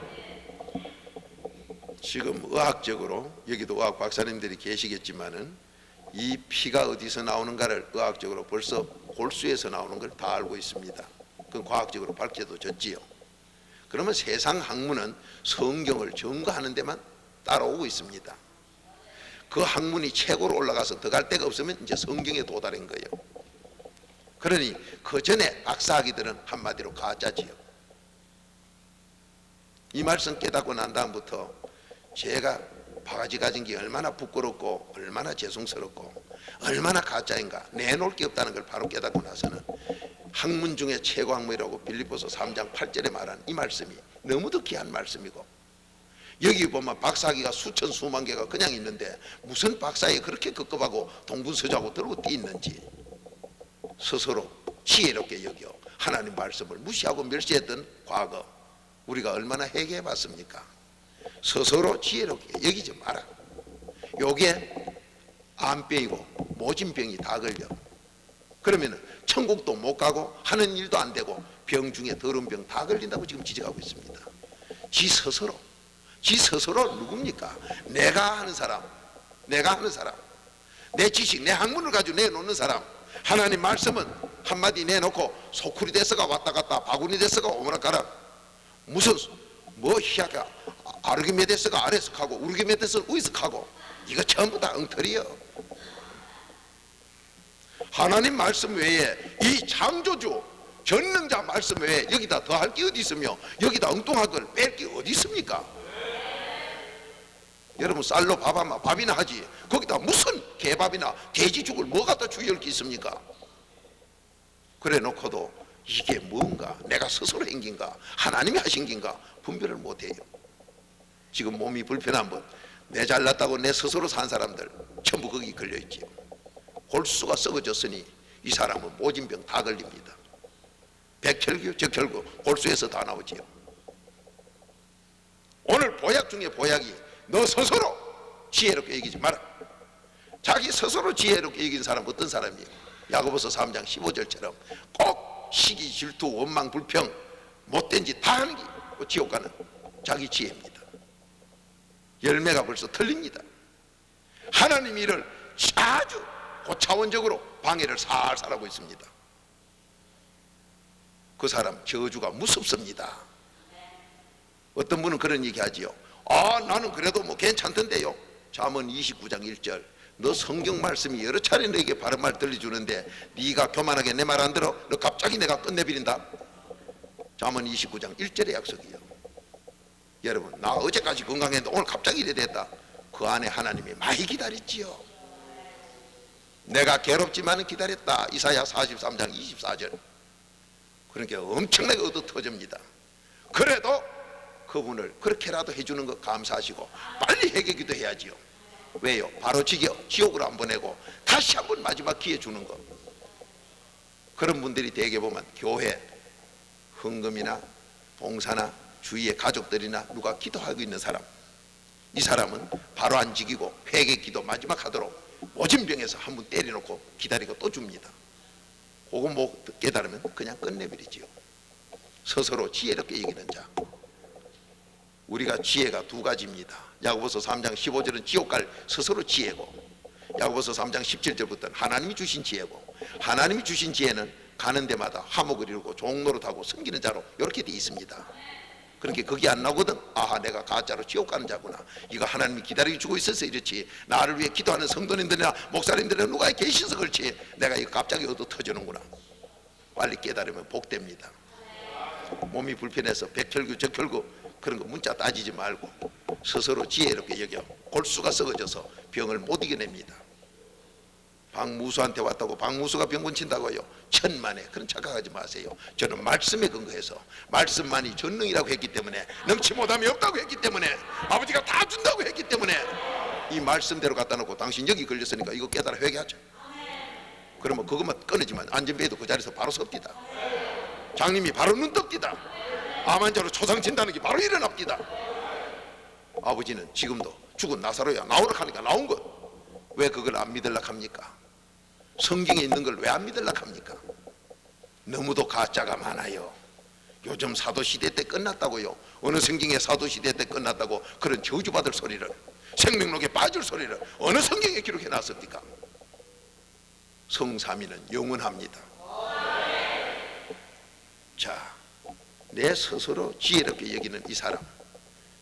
지금 의학적으로 여기도 의학 박사님들이 계시겠지만은 이 피가 어디서 나오는가를 의학적으로 벌써 골수에서 나오는 걸 다 알고 있습니다. 그건 과학적으로 밝혀졌지요. 그러면 세상 학문은 성경을 증거하는 데만 따라오고 있습니다. 그 학문이 최고로 올라가서 더 갈 데가 없으면 이제 성경에 도달한 거예요. 그러니 그 전에 박사학위들은 한마디로 가짜지요. 이 말씀 깨닫고 난 다음부터 제가 바가지 가진 게 얼마나 부끄럽고 얼마나 죄송스럽고 얼마나 가짜인가 내놓을 게 없다는 걸 바로 깨닫고 나서는 학문 중에 최고 학문이라고 빌립보서 3장 8절에 말한 이 말씀이 너무도 귀한 말씀이고, 여기 보면 박사학위가 수천 수만 개가 그냥 있는데 무슨 박사에 그렇게 급급하고 동분서주하고 들고 뛰 있는지 스스로 지혜롭게 여겨 하나님 말씀을 무시하고 멸시했던 과거 우리가 얼마나 회개해 봤습니까? 스스로 지혜롭게 여기지 마라. 요게 암병이고 모진병이 다 걸려. 그러면 천국도 못 가고 하는 일도 안 되고 병 중에 더러운 병 다 걸린다고 지금 지적하고 있습니다. 지 스스로 누굽니까? 내가 하는 사람, 내 지식, 내 학문을 가지고 내놓는 사람, 하나님 말씀은 한마디 내놓고 소쿠리 데스가 왔다 갔다 바구니 데스가 오므락가락 무슨 뭐 희약해 아르기메데스가 아래석하고 우르기메데스는 우이석하고 이거 전부 다 엉터리요. 하나님 말씀 외에 이 창조주 전능자 말씀 외에 여기다 더 할 게 어디 있으며 여기다 엉뚱한 걸 뺄 게 어디 있습니까? 여러분 쌀로 밥이나 하지 거기다 무슨 개밥이나 돼지죽을 뭐 갖다 주의할 게 있습니까? 그래 놓고도 이게 뭔가 내가 스스로 한 긴가 하나님이 하신 긴가 분별을 못해요. 지금 몸이 불편한 분, 내 잘났다고 내 스스로 산 사람들 전부 거기 걸려있지요. 골수가 썩어졌으니 이 사람은 모진병 다 걸립니다. 백혈구, 적혈구, 골수에서 다 나오지요. 오늘 보약 중에 보약이 너 스스로 지혜롭게 여기지 마라. 자기 스스로 지혜롭게 여기는 사람 어떤 사람이에요? 야고보서 3장 15절처럼 꼭 시기, 질투, 원망, 불평, 못된 짓 다 하는 게 지옥 가는 자기 지혜입니다. 열매가 벌써 틀립니다. 하나님 일을 아주 고차원적으로 방해를 살살 하고 있습니다. 그 사람 저주가 무섭습니다. 어떤 분은 그런 얘기 하지요. 나는 그래도 뭐 괜찮던데요. 잠언 29장 1절 너 성경 말씀이 여러 차례 너에게 바른 말 들려주는데 네가 교만하게 내 말 안 들어? 너 갑자기 내가 끝내버린다. 잠언 29장 1절의 약속이요. 여러분, 나 어제까지 건강했는데 오늘 갑자기 이래 됐다. 그 안에 하나님이 많이 기다렸지요. 내가 괴롭지만은 기다렸다. 이사야 43장 24절. 그러니까 엄청나게 얻어 터집니다. 그래도 그분을 그렇게라도 해주는 거 감사하시고 빨리 해결기도 해야지요. 왜요? 바로 지옥으로 안 보내고 다시 한번 마지막 기회 주는 거. 그런 분들이 대개 보면 교회 헌금이나 봉사나 주위의 가족들이나 누가 기도하고 있는 사람, 이 사람은 바로 안 지키고 회개기도 마지막 하도록 오진병에서 한 번 때려놓고 기다리고 또 줍니다. 그거 못 깨달으면 그냥 끝내버리지요. 스스로 지혜롭게 여기는 자. 우리가 지혜가 두 가지입니다. 야고보서 3장 15절은 지옥갈 스스로 지혜고, 야고보서 3장 17절부터는 하나님이 주신 지혜고, 하나님이 주신 지혜는 가는 데마다 화목을 이루고 종노릇하고 섬기는 자로 이렇게 돼 있습니다. 그렇게 거기 안 나오거든. 내가 가짜로 지옥 가는 자구나. 이거 하나님이 기다리고 주고 있어서 이렇지. 나를 위해 기도하는 성도님들이나 목사님들이나 누가 계셔서 그렇지. 내가 이거 갑자기 얻어 터지는구나. 빨리 깨달으면 복됩니다. 몸이 불편해서 백혈구 적혈구 그런 거 문자 따지지 말고 스스로 지혜롭게 여겨 골수가 썩어져서 병을 못 이겨냅니다. 박무수한테 왔다고 박무수가 병 고친다고요? 천만에 그런 착각하지 마세요. 저는 말씀에 근거해서 말씀만이 전능이라고 했기 때문에, 능치 못함이 없다고 했기 때문에, 아버지가 다 준다고 했기 때문에 이 말씀대로 갖다 놓고 당신 여기 걸렸으니까 이거 깨달아 회개하자. 그러면 그것만 끊어지면 안전벨도 그 자리에서 바로 섭디다. 장님이 바로 눈 떴디다. 암 환자로 초상 진단하는 게 바로 일어납디다. 아버지는 지금도 죽은 나사로야 나오라 하니까 나온 것. 왜 그걸 안 믿으려고 합니까? 성경에 있는 걸 왜 안 믿으려고 합니까? 너무도 가짜가 많아요. 요즘 사도시대 때 끝났다고요. 어느 성경에 사도시대 때 끝났다고 그런 저주받을 소리를, 생명록에 빠질 소리를 어느 성경에 기록해 놨습니까? 성삼위는 영원합니다. 자, 내 스스로 지혜롭게 여기는 이 사람,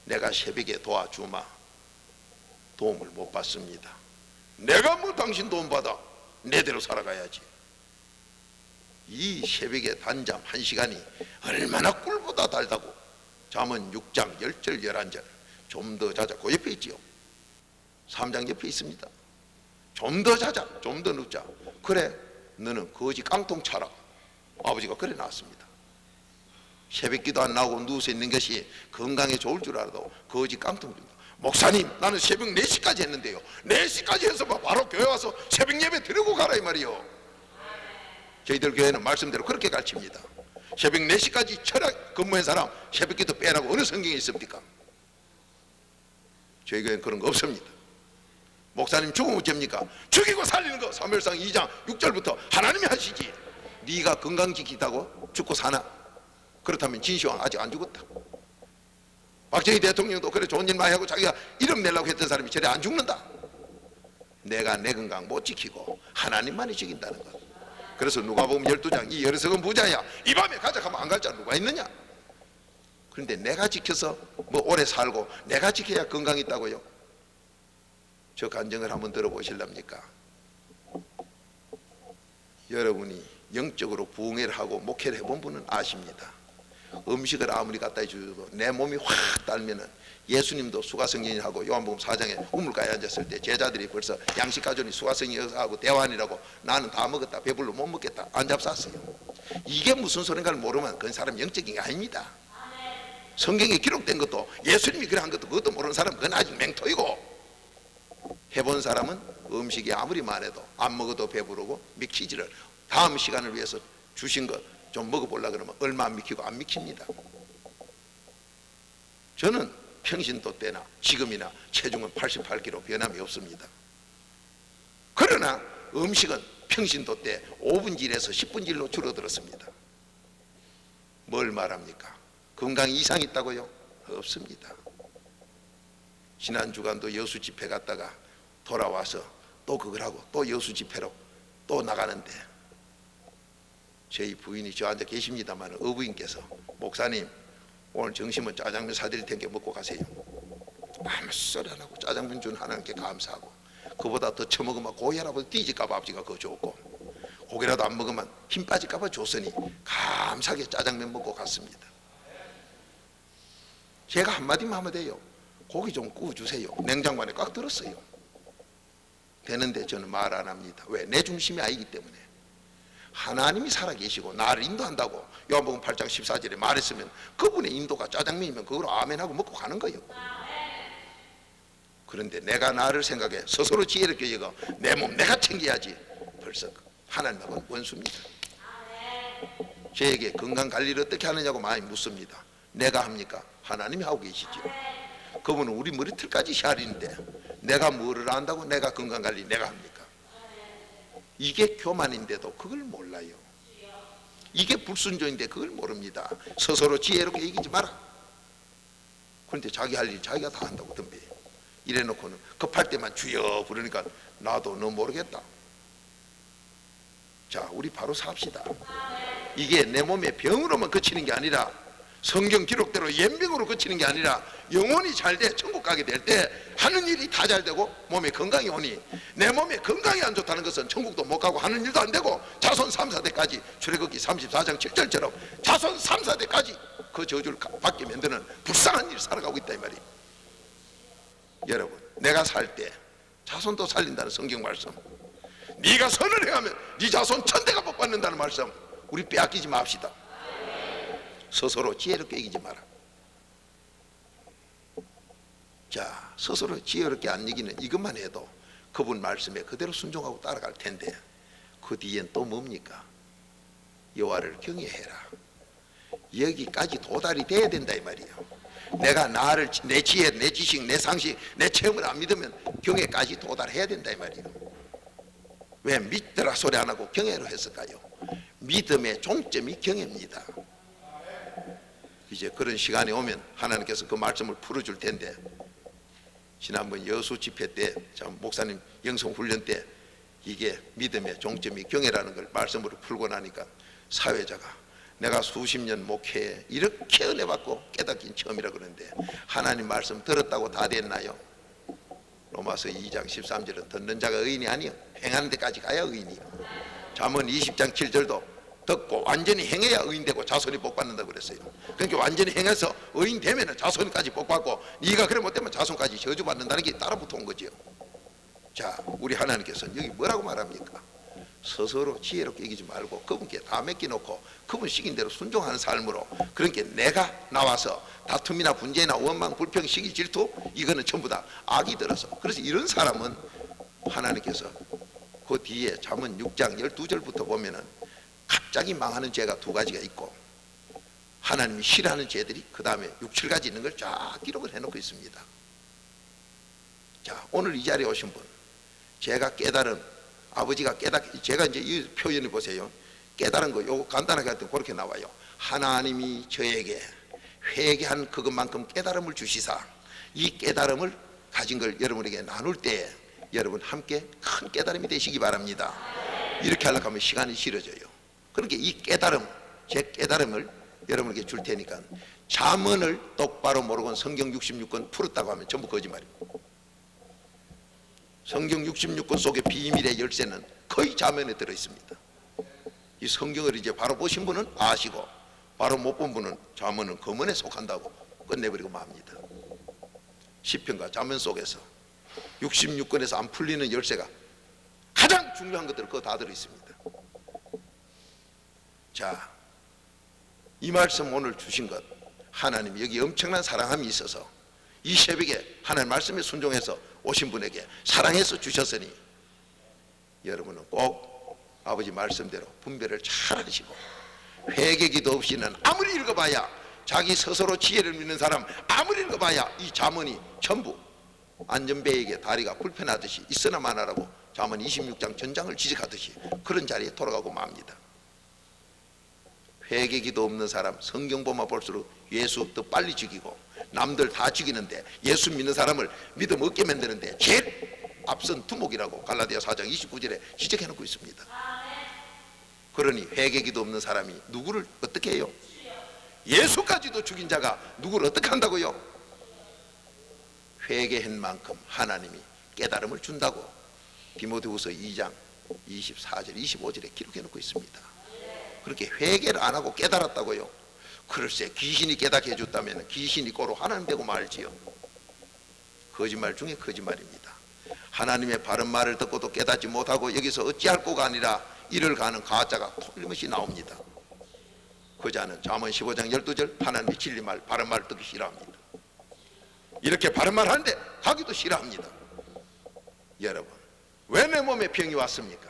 내가 새벽에 도와주마. 도움을 못 받습니다. 내가 뭐 당신 도움 받아? 내대로 살아가야지. 이 새벽에 단잠 1시간이 얼마나 꿀보다 달다고. 잠언 6장 10절 11절 좀 더 자자. 그 옆에 있지요. 3장 옆에 있습니다. 좀 더 자자, 좀 더 눕자. 그래, 너는 거지 깡통 차라. 아버지가 그래 나왔습니다. 새벽기도 안 나오고 누워서 있는 것이 건강에 좋을 줄 알아도 거지 깡통 준다. 목사님, 나는 새벽 4시까지 했는데요. 4시까지 해서 바로 교회 와서 새벽 예배 드리고 가라 이 말이요. 저희들 교회는 말씀대로 그렇게 가르칩니다. 새벽 4시까지 철학 근무한 사람 새벽기도 빼라고 어느 성경에 있습니까? 저희 교회는 그런 거 없습니다. 목사님 죽으면 어쩝니까? 죽이고 살리는 거 사무엘상 2장 6절부터 하나님이 하시지. 네가 건강 지키다고 죽고 사나? 그렇다면 진시황 아직 안 죽었다. 박정희 대통령도 그래 좋은 일 많이 하고 자기가 이름 내려고 했던 사람이 저래 안 죽는다. 내가 내 건강 못 지키고 하나님만이 지킨다는 것. 그래서 누가복음 12장 이 여리석은 부자야 이 밤에 가자 하면 안 갈 자 누가 있느냐. 그런데 내가 지켜서 뭐 오래 살고 내가 지켜야 건강이 있다고요? 저 간증을 한번 들어보실랍니까? 여러분이 영적으로 부흥회를 하고 목회를 해본 분은 아십니다. 음식을 아무리 갖다 주셔도 내 몸이 확 달면은, 예수님도 수가성인하고 요한복음 4장에 우물가에 앉았을 때 제자들이 벌써 양식 가져오니 수가성인하고 대화하니라고 나는 다 먹었다, 배불러 못 먹겠다, 안 잡쌌어요. 이게 무슨 소린가를 모르면 그건 사람 영적인 게 아닙니다. 성경에 기록된 것도 예수님이 그래 한 것도 그것도 모르는 사람은 그건 아직 맹토이고, 해본 사람은 음식이 아무리 많아도 안 먹어도 배부르고 미치지를 다음 시간을 위해서 주신 것 좀 먹어보려고 그러면 얼마 안 미치고 안 미칩니다. 저는 평신도 때나 지금이나 체중은 88kg 변함이 없습니다. 그러나 음식은 평신도 때 5분질에서 10분질로 줄어들었습니다. 뭘 말합니까? 건강에 이상이 있다고요? 없습니다. 지난 주간도 여수 집회 갔다가 돌아와서 또 그걸 하고 또 여수 집회로 또 나가는데 저희 부인이 저 앉아 계십니다만 어부인께서 목사님 오늘 점심은 짜장면 사드릴 테니까 먹고 가세요. 아무 소리 안 하고 짜장면 준 하나님께 감사하고 그보다 더 처먹으면 고혈압으로 뒤질까봐 아버지가 그거 줬고 고기라도 안 먹으면 힘 빠질까봐 줬으니 감사하게 짜장면 먹고 갔습니다. 제가 한마디만 하면 돼요. 고기 좀 구워주세요. 냉장고 안에 꽉 들었어요. 되는데 저는 말 안 합니다. 왜? 내 중심이 아니기 때문에. 하나님이 살아계시고 나를 인도한다고 요한복음 8장 14절에 말했으면 그분의 인도가 짜장면이면 그걸로 아멘하고 먹고 가는 거예요. 그런데 내가 나를 생각해 스스로 지혜를 여겨 내 몸 내가 챙겨야지. 벌써 하나님하고는 원수입니다. 저에게 건강관리를 어떻게 하느냐고 많이 묻습니다. 내가 합니까? 하나님이 하고 계시죠. 그분은 우리 머리털까지 샤리는데 내가 뭐를 안다고 내가 건강관리 내가 합니까? 이게 교만인데도 그걸 몰라요. 이게 불순종인데 그걸 모릅니다. 스스로 지혜롭게 이기지 마라. 그런데 자기 할 일 자기가 다 한다고 덤벼. 이래놓고는 급할 때만 주여 부르니까 나도 너 모르겠다. 자, 우리 바로 삽시다. 이게 내 몸의 병으로만 그치는 게 아니라 성경 기록대로 연병으로 그치는 게 아니라 영혼이 잘 돼 천국 가게 될 때 하는 일이 다 잘 되고 몸에 건강이 오니 내 몸에 건강이 안 좋다는 것은 천국도 못 가고 하는 일도 안 되고 자손 3, 4대까지 출애굽기 34장 7절처럼 자손 3, 4대까지 그 저주를 받게 만드는 불쌍한 일을 살아가고 있다 이 말이에요. 여러분 내가 살 때 자손도 살린다는 성경 말씀, 네가 선을 행하면 네 자손 1000대가 복 받는다는 말씀 우리 빼앗기지 맙시다. 스스로 지혜롭게 이기지 마라. 자, 스스로 지혜롭게 안 이기는 이것만 해도 그분 말씀에 그대로 순종하고 따라갈 텐데 그 뒤엔 또 뭡니까? 여호와를 경외해라. 여기까지 도달이 돼야 된다 이 말이에요. 내가 나를 내 지혜, 내 지식, 내 상식, 내 체험을 안 믿으면 경외까지 도달해야 된다 이 말이에요. 왜 믿더라 소리 안 하고 경외로 했을까요? 믿음의 종점이 경외입니다. 이제 그런 시간이 오면 하나님께서 그 말씀을 풀어줄 텐데 지난번 여수 집회 때 목사님 영성 훈련 때 이게 믿음의 종점이 경외라는 걸 말씀으로 풀고 나니까 사회자가 내가 수십 년 목회에 이렇게 은혜 받고 깨닫긴 처음이라 그러는데 하나님 말씀 들었다고 다 됐나요? 로마서 2장 13절은 듣는 자가 의인이 아니요 행하는 데까지 가야 의인이요. 잠언 20장 7절도 듣고 완전히 행해야 의인 되고 자손이 복 받는다고 그랬어요. 그러니까 완전히 행해서 의인 되면 자손까지 복 받고 네가 그래 못되면 자손까지 저주 받는다는 게 따라붙어 온 거죠. 자, 우리 하나님께서는 여기 뭐라고 말합니까? 스스로 지혜롭게 이기지 말고 그분께 다 맡겨놓고 그분 시킨 대로 순종하는 삶으로. 그러니까 내가 나와서 다툼이나 분쟁이나 원망, 불평, 시기, 질투 이거는 전부 다 악이 들어서. 그래서 이런 사람은 하나님께서 그 뒤에 잠언 6장 12절부터 보면은 갑자기 망하는 죄가 두 가지가 있고 하나님이 싫어하는 죄들이 그 다음에 6, 7가지 있는 걸 쫙 기록을 해놓고 있습니다. 자, 오늘 이 자리에 오신 분 제가 깨달은 아버지가 제가 이제 이 표현을 보세요. 깨달은 거 요거 간단하게 할 때 그렇게 나와요. 하나님이 저에게 회개한 그것만큼 깨달음을 주시사 이 깨달음을 가진 걸 여러분에게 나눌 때 여러분 함께 큰 깨달음이 되시기 바랍니다. 이렇게 하려고 하면 시간이 길어져요. 그렇게 이 깨달음, 제 깨달음을 여러분에게 줄 테니까 잠언을 똑바로 모르고 성경 66권 풀었다고 하면 전부 거짓말입니다. 성경 66권 속의 비밀의 열쇠는 거의 잠언에 들어있습니다. 이 성경을 이제 바로 보신 분은 아시고 바로 못 본 분은 잠언은 검언에 속한다고 끝내버리고 맙니다. 시편과 잠언 속에서 66권에서 안 풀리는 열쇠가 가장 중요한 것들 그거 다 들어있습니다. 자, 이 말씀 오늘 주신 것 하나님 여기 엄청난 사랑함이 있어서 이 새벽에 하나님 말씀에 순종해서 오신 분에게 사랑해서 주셨으니 여러분은 꼭 아버지 말씀대로 분별을 잘 하시고 회개기도 없이는 아무리 읽어봐야 자기 스스로 지혜를 믿는 사람 아무리 읽어봐야 이 잠언이 전부 안전배에게 다리가 불편하듯이 있으나 마나라고 잠언 26장 전장을 지적하듯이 그런 자리에 돌아가고 맙니다. 회개기도 없는 사람 성경 보면 볼수록 예수 더 빨리 죽이고 남들 다 죽이는데 예수 믿는 사람을 믿음 없게 만드는데 제일 앞선 두목이라고 갈라디아 4장 29절에 지적해놓고 있습니다. 그러니 회개기도 없는 사람이 누구를 어떻게 해요? 예수까지도 죽인 자가 누구를 어떻게 한다고요? 회개한 만큼 하나님이 깨달음을 준다고 디모데후서 2장 24절 25절에 기록해놓고 있습니다. 그렇게 회개를 안 하고 깨달았다고요? 글쎄 귀신이 깨닫게 해줬다면 귀신이 꼬로 하나님 되고 말지요. 거짓말 중에 거짓말입니다. 하나님의 바른 말을 듣고도 깨닫지 못하고 여기서 어찌할 거가 아니라 이를 가는 가짜가 틀림없이 나옵니다. 그 자는 잠언 15장 12절 하나님의 진리 말 바른 말을 듣기 싫어합니다. 이렇게 바른 말 하는데 가기도 싫어합니다. 여러분 왜 내 몸에 병이 왔습니까?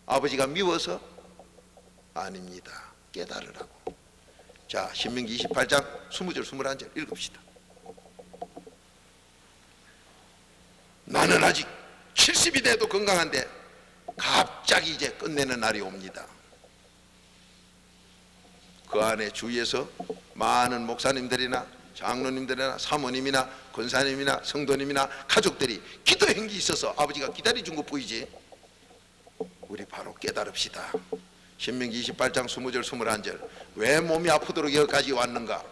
아버지가 미워서? 아닙니다. 깨달으라고. 자 신명기 28장 20절 21절 읽읍시다. 나는 아직 70이 돼도 건강한데 갑자기 이제 끝내는 날이 옵니다. 그 안에 주위에서 많은 목사님들이나 장로님들이나 사모님이나 권사님이나 성도님이나 가족들이 기도 행기 있어서 아버지가 기다려준 것 보이지? 우리 바로 깨달읍시다. 신명기 28장 20절 21절 왜 몸이 아프도록 여기까지 왔는가?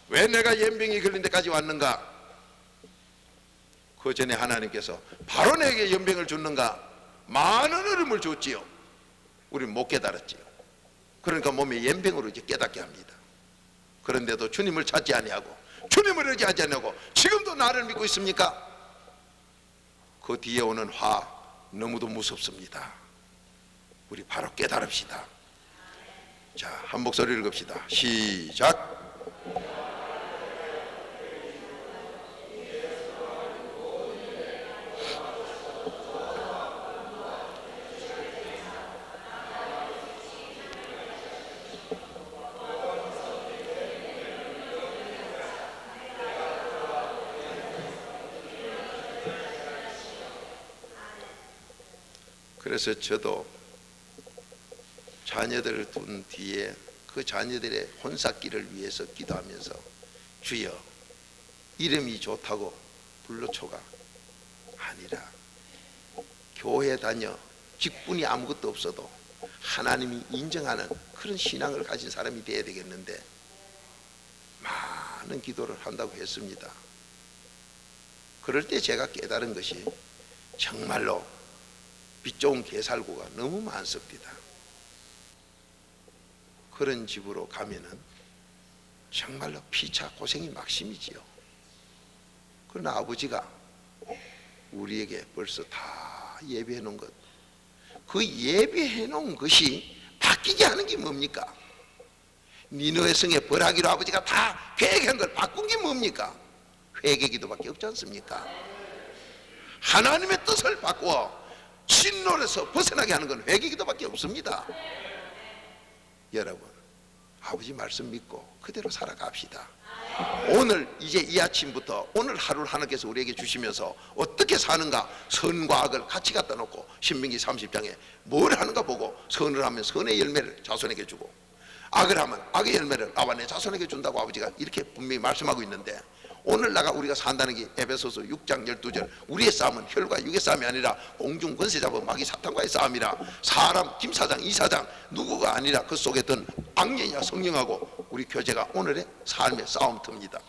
왜 내가 연병이 걸린 데까지 왔는가? 그 전에 하나님께서 바로 내게 연병을 줬는가? 많은 어려움을 줬지요. 우리는 못 깨달았지요. 그러니까 몸에 연병으로 이제 깨닫게 합니다. 그런데도 주님을 찾지 아니하고 주님을 의지하지 아니하고 지금도 나를 믿고 있습니까? 그 뒤에 오는 화 너무도 무섭습니다. 우리 바로 깨달읍시다. 자, 한 목소리 읽읍시다. 시작. 그래서 저도 자녀들을 둔 뒤에 그 자녀들의 혼사기를 위해서 기도하면서 주여 이름이 좋다고 불러초가 아니라 교회 다녀 직분이 아무것도 없어도 하나님이 인정하는 그런 신앙을 가진 사람이 되어야 되겠는데 많은 기도를 한다고 했습니다. 그럴 때 제가 깨달은 것이 정말로 빛 좋은 개살구가 너무 많습니다. 그런 집으로 가면은 정말로 피차 고생이 막심이지요. 그러나 아버지가 우리에게 벌써 다 예배해 놓은 것, 그 예배해 놓은 것이 바뀌게 하는 게 뭡니까? 니느웨 성에 벌하기로 아버지가 다 계획한 걸 바꾼 게 뭡니까? 회개기도밖에 없지 않습니까? 하나님의 뜻을 바꾸어 신노에서 벗어나게 하는 건 회개기도밖에 없습니다. 여러분 아버지 말씀 믿고 그대로 살아갑시다. 오늘 이제 이 아침부터 오늘 하루를 하나님께서 우리에게 주시면서 어떻게 사는가 선과 악을 같이 갖다 놓고 신명기 30장에 뭘 하는가 보고 선을 하면 선의 열매를 자손에게 주고 악을 하면 악의 열매를 나와 내 자손에게 준다고 아버지가 이렇게 분명히 말씀하고 있는데 오늘 우리가 산다는 게 에베소서 6장 12절 우리의 싸움은 혈과 육의 싸움이 아니라 공중 권세 잡은 마귀 사탄과의 싸움이라 사람 김사장 이사장 누구가 아니라 그 속에 든 악령이야 성령하고 우리 교제가 오늘의 삶의 싸움터입니다.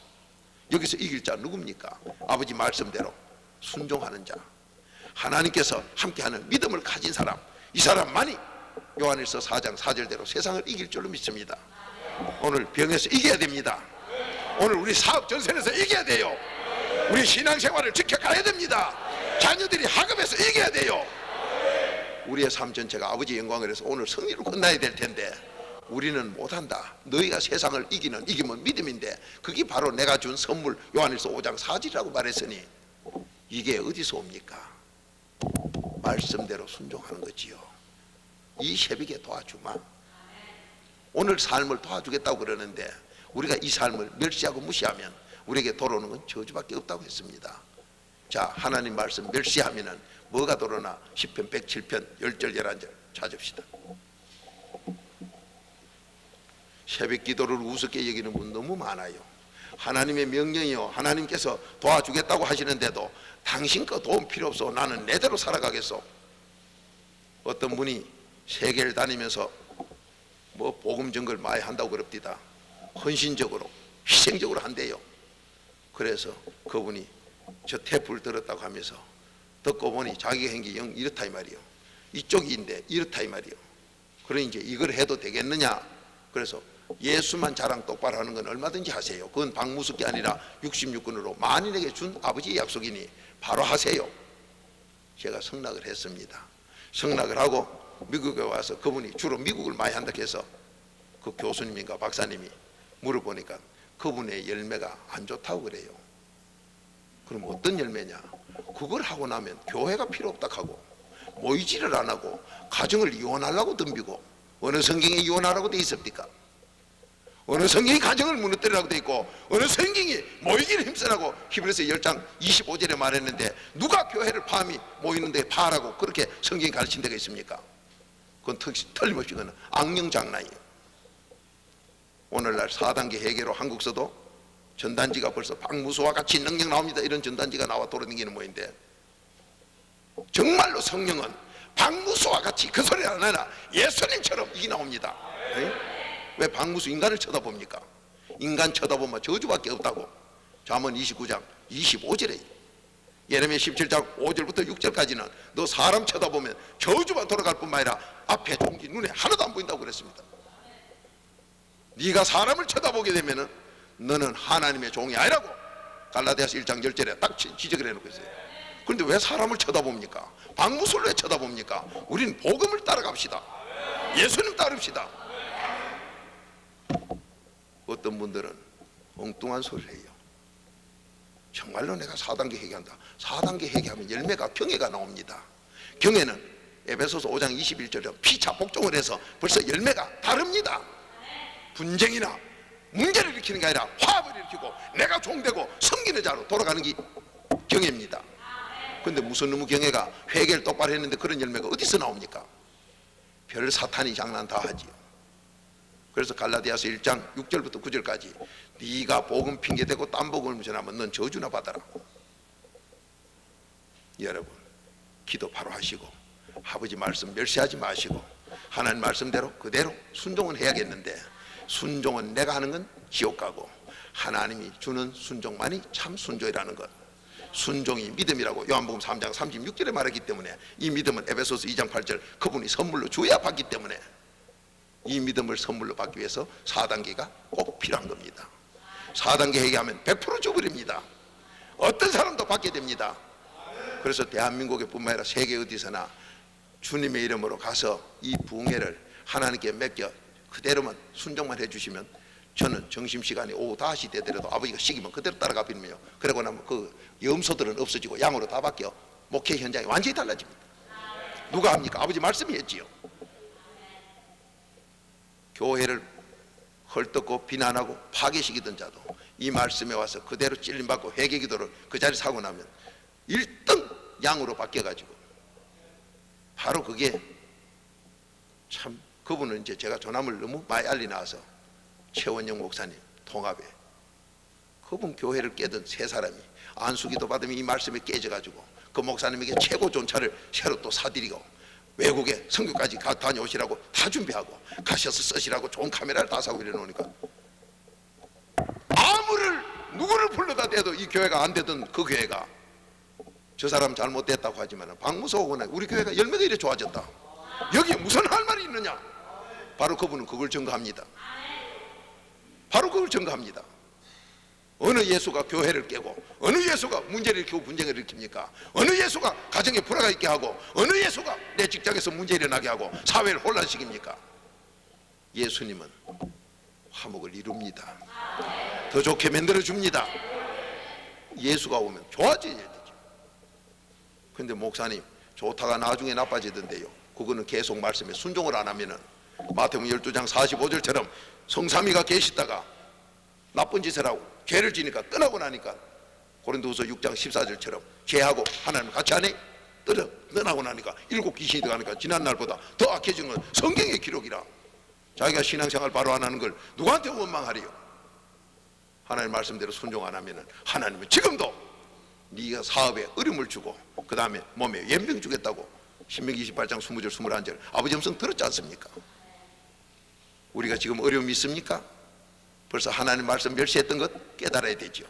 여기서 이길 자 누굽니까? 아버지 말씀대로 순종하는 자, 하나님께서 함께하는 믿음을 가진 사람, 이 사람만이 요한일서 4장 4절대로 세상을 이길 줄로 믿습니다. 오늘 병에서 이겨야 됩니다. 오늘 우리 사업 전선에서 이겨야 돼요. 우리 신앙생활을 지켜가야 됩니다. 자녀들이 학업에서 이겨야 돼요. 우리의 삶 전체가 아버지 영광을 해서 오늘 승리로 끝나야 될 텐데 우리는 못한다. 너희가 세상을 이기면 믿음인데 그게 바로 내가 준 선물 요한일서 5장 4절이라고 말했으니 이게 어디서 옵니까? 말씀대로 순종하는 거지요. 이 새벽에 도와주마. 오늘 삶을 도와주겠다고 그러는데 우리가 이 삶을 멸시하고 무시하면 우리에게 돌아오는 건 저주밖에 없다고 했습니다. 자, 하나님 말씀 멸시하면은 뭐가 돌아오나? 10편 107편 10절 11절 찾읍시다. 새벽 기도를 우습게 여기는 분 너무 많아요. 하나님의 명령이요, 하나님께서 도와주겠다고 하시는데도 당신 거 도움 필요 없어, 나는 내대로 살아가겠어. 어떤 분이 세계를 다니면서 뭐 복음 전걸 많이 한다고 그럽디다. 헌신적으로 희생적으로 한대요. 그래서 그분이 저 테이프를 들었다고 하면서 듣고 보니 자기가 한 게 영 이렇다 이 말이요, 이쪽인데 이렇다 이 말이요. 그러니 이제 이걸 해도 되겠느냐. 그래서 예수만 자랑 똑바로 하는 건 얼마든지 하세요. 그건 박무숙이 아니라 66군으로 만인에게 준 아버지의 약속이니 바로 하세요. 제가 성락을 했습니다. 성락을 하고 미국에 와서 그분이 주로 미국을 많이 한다 해서 그 교수님인가 박사님이 물어보니까 그분의 열매가 안 좋다고 그래요. 그럼 어떤 열매냐? 그걸 하고 나면 교회가 필요 없다 하고 모이지를 안 하고 가정을 이혼하려고 덤비고, 어느 성경에 이혼하라고 돼 있습니까? 어느 성경이 가정을 무너뜨리라고 돼 있고 어느 성경이 모이기를 힘쓰라고 히브리서 10장 25절에 말했는데 누가 교회를 밤이 모이는데 파라고 그렇게 성경이 가르친 데가 있습니까? 그건 틀림없이 그건 악령장난이에요. 오늘날 4단계 해계로 한국서도 전단지가 벌써 박무수와 같이 능력 나옵니다 이런 전단지가 나와 돌아다니는 모인데, 정말로 성령은 박무수와 같이 그 소리 안 하나 예수님처럼 이게 나옵니다. 왜 박무수 인간을 쳐다봅니까? 인간 쳐다보면 저주밖에 없다고. 잠언 29장 25절에 예레미야 17장 5절부터 6절까지는 너 사람 쳐다보면 저주만 돌아갈 뿐만 아니라 앞에 종지 눈에 하나도 안 보인다고 그랬습니다. 네가 사람을 쳐다보게 되면은 너는 하나님의 종이 아니라고 갈라디아서 1장 10절에 딱 지적을 해놓고 있어요. 그런데 왜 사람을 쳐다봅니까? 박무수를 왜 쳐다봅니까? 우리는 복음을 따라갑시다. 예수님 따릅시다. 어떤 분들은 엉뚱한 소리를 해요. 정말로 내가 4단계 회개한다. 4단계 회개하면 열매가 경애가 나옵니다. 경애는 에베소서 5장 21절에 피차 복종을 해서 벌써 열매가 다릅니다. 분쟁이나 문제를 일으키는 게 아니라 화합을 일으키고 내가 종되고 섬기는 자로 돌아가는 게 경애입니다. 그런데 무슨 놈의 경애가 회개를 똑바로 했는데 그런 열매가 어디서 나옵니까? 별 사탄이 장난 다 하지요. 그래서 갈라디아서 1장 6절부터 9절까지 네가 복음 핑계대고 딴 복음을 전하면 넌 저주나 받아라. 여러분 기도 바로 하시고 아버지 말씀 멸시하지 마시고 하나님 말씀대로 그대로 순종은 해야겠는데, 순종은 내가 하는 건 지옥 가고 하나님이 주는 순종만이 참 순종이라는 것. 순종이 믿음이라고 요한복음 3장 36절에 말했기 때문에 이 믿음은 에베소서 2장 8절 그분이 선물로 줘야 받기 때문에 이 믿음을 선물로 받기 위해서 4단계가 꼭 필요한 겁니다. 4단계 회개하면 100% 줘버립니다. 어떤 사람도 받게 됩니다. 그래서 대한민국에 뿐만 아니라 세계 어디서나 주님의 이름으로 가서 이 부흥회를 하나님께 맡겨 그대로만 순종만 해주시면 저는 점심시간에 오후 5시 되더라도 아버지가 시키면 그대로 따라가 버리면요, 그러고 나면 그 염소들은 없어지고 양으로 다 바뀌어 목회 현장이 완전히 달라집니다. 누가 합니까? 아버지 말씀이 했지요. 교회를 헐뜯고 비난하고 파괴시키던 자도 이 말씀에 와서 그대로 찔림받고 회개기도를 그 자리에서 하고 나면 1등 양으로 바뀌어가지고 바로 그게 참, 그분은 이제 제가 조남을 너무 많이 알리 나와서 최원영 목사님 통합에 그분 교회를 깨던 세 사람이 안수기도 받으면 이 말씀에 깨져가지고 그 목사님에게 최고 좋은 차를 새로 또 사드리고 외국에 선교까지 다녀오시라고 다 준비하고 가셔서 쓰시라고 좋은 카메라를 다 사고 이래 놓으니까 누구를 불러다 대도 이 교회가 안 되던 그 교회가 저 사람 잘못됐다고 하지만 박무소하고는 우리 교회가 열매가 이래 좋아졌다. 여기에 무슨 할 말이 있느냐? 바로 그분은 그걸 증거합니다. 바로 그걸 증거합니다. 어느 예수가 교회를 깨고 어느 예수가 문제를 일으키고 분쟁을 일으킵니까? 어느 예수가 가정에 불화가 있게 하고 어느 예수가 내 직장에서 문제 일어나게 하고 사회를 혼란시킵니까? 예수님은 화목을 이룹니다. 더 좋게 만들어줍니다. 예수가 오면 좋아져야 되죠. 근데 목사님 좋다가 나중에 나빠지던데요, 그거는 계속 말씀에 순종을 안 하면은 마태복음 12장 45절처럼 성삼위가 계시다가 나쁜 짓을 하고 죄를 지니까 떠나고 나니까 고린도후서 6장 14절처럼 죄하고 하나님 같이 하네. 떠나고 나니까 7 귀신이 들어가니까 지난 날보다 더 악해지는 건 성경의 기록이라. 자기가 신앙생활 바로 안 하는 걸 누구한테 원망하리요? 하나님 말씀대로 순종 안 하면은 하나님은 지금도 네가 사업에 어려움을 주고 그 다음에 몸에 연병 주겠다고 신명기 28장 20절 21절 아버지 음성 들었지 않습니까? 우리가 지금 어려움이 있습니까? 벌써 하나님 말씀 멸시했던 것 깨달아야 되죠.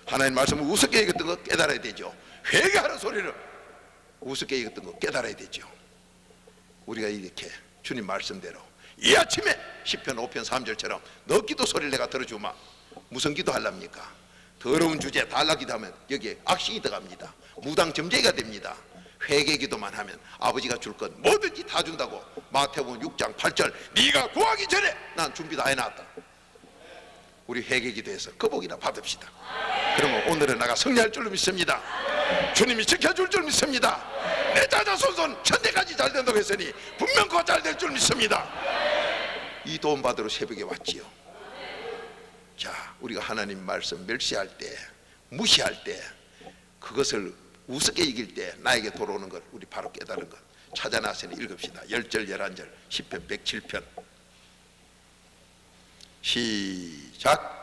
하나님 말씀을 우습게 여겼던 것 깨달아야 되죠. 회개하는 소리를 우습게 여겼던 것 깨달아야 되죠. 우리가 이렇게 주님 말씀대로 이 아침에 시편 5편 3절처럼 너 기도 소리를 내가 들어주마. 무슨 기도 하랍니까? 더러운 주제 달라 기도하면 여기에 악신이 들어갑니다. 무당 점쟁이가 됩니다. 회개 기도만 하면 아버지가 줄 것 뭐든지 다 준다고. 마태복음 6장 8절 네가 구하기 전에 난 준비 다 해놨다. 우리 회개 기도해서 그 복이나 받읍시다. 그러면 오늘은 나가 승리할 줄로 믿습니다. 주님이 지켜줄 줄 믿습니다. 내 자자손손 천대까지 잘 된다고 했으니 분명 그거 잘 될 줄 믿습니다. 이 도움 받으러 새벽에 왔지요. 자, 우리가 하나님 말씀 멸시할 때, 무시할 때, 그것을 우습게 이길 때 나에게 돌아오는 것 우리 바로 깨달은 것 찾아 나서니 읽읍시다. 10절 11절 시편 107편 시작.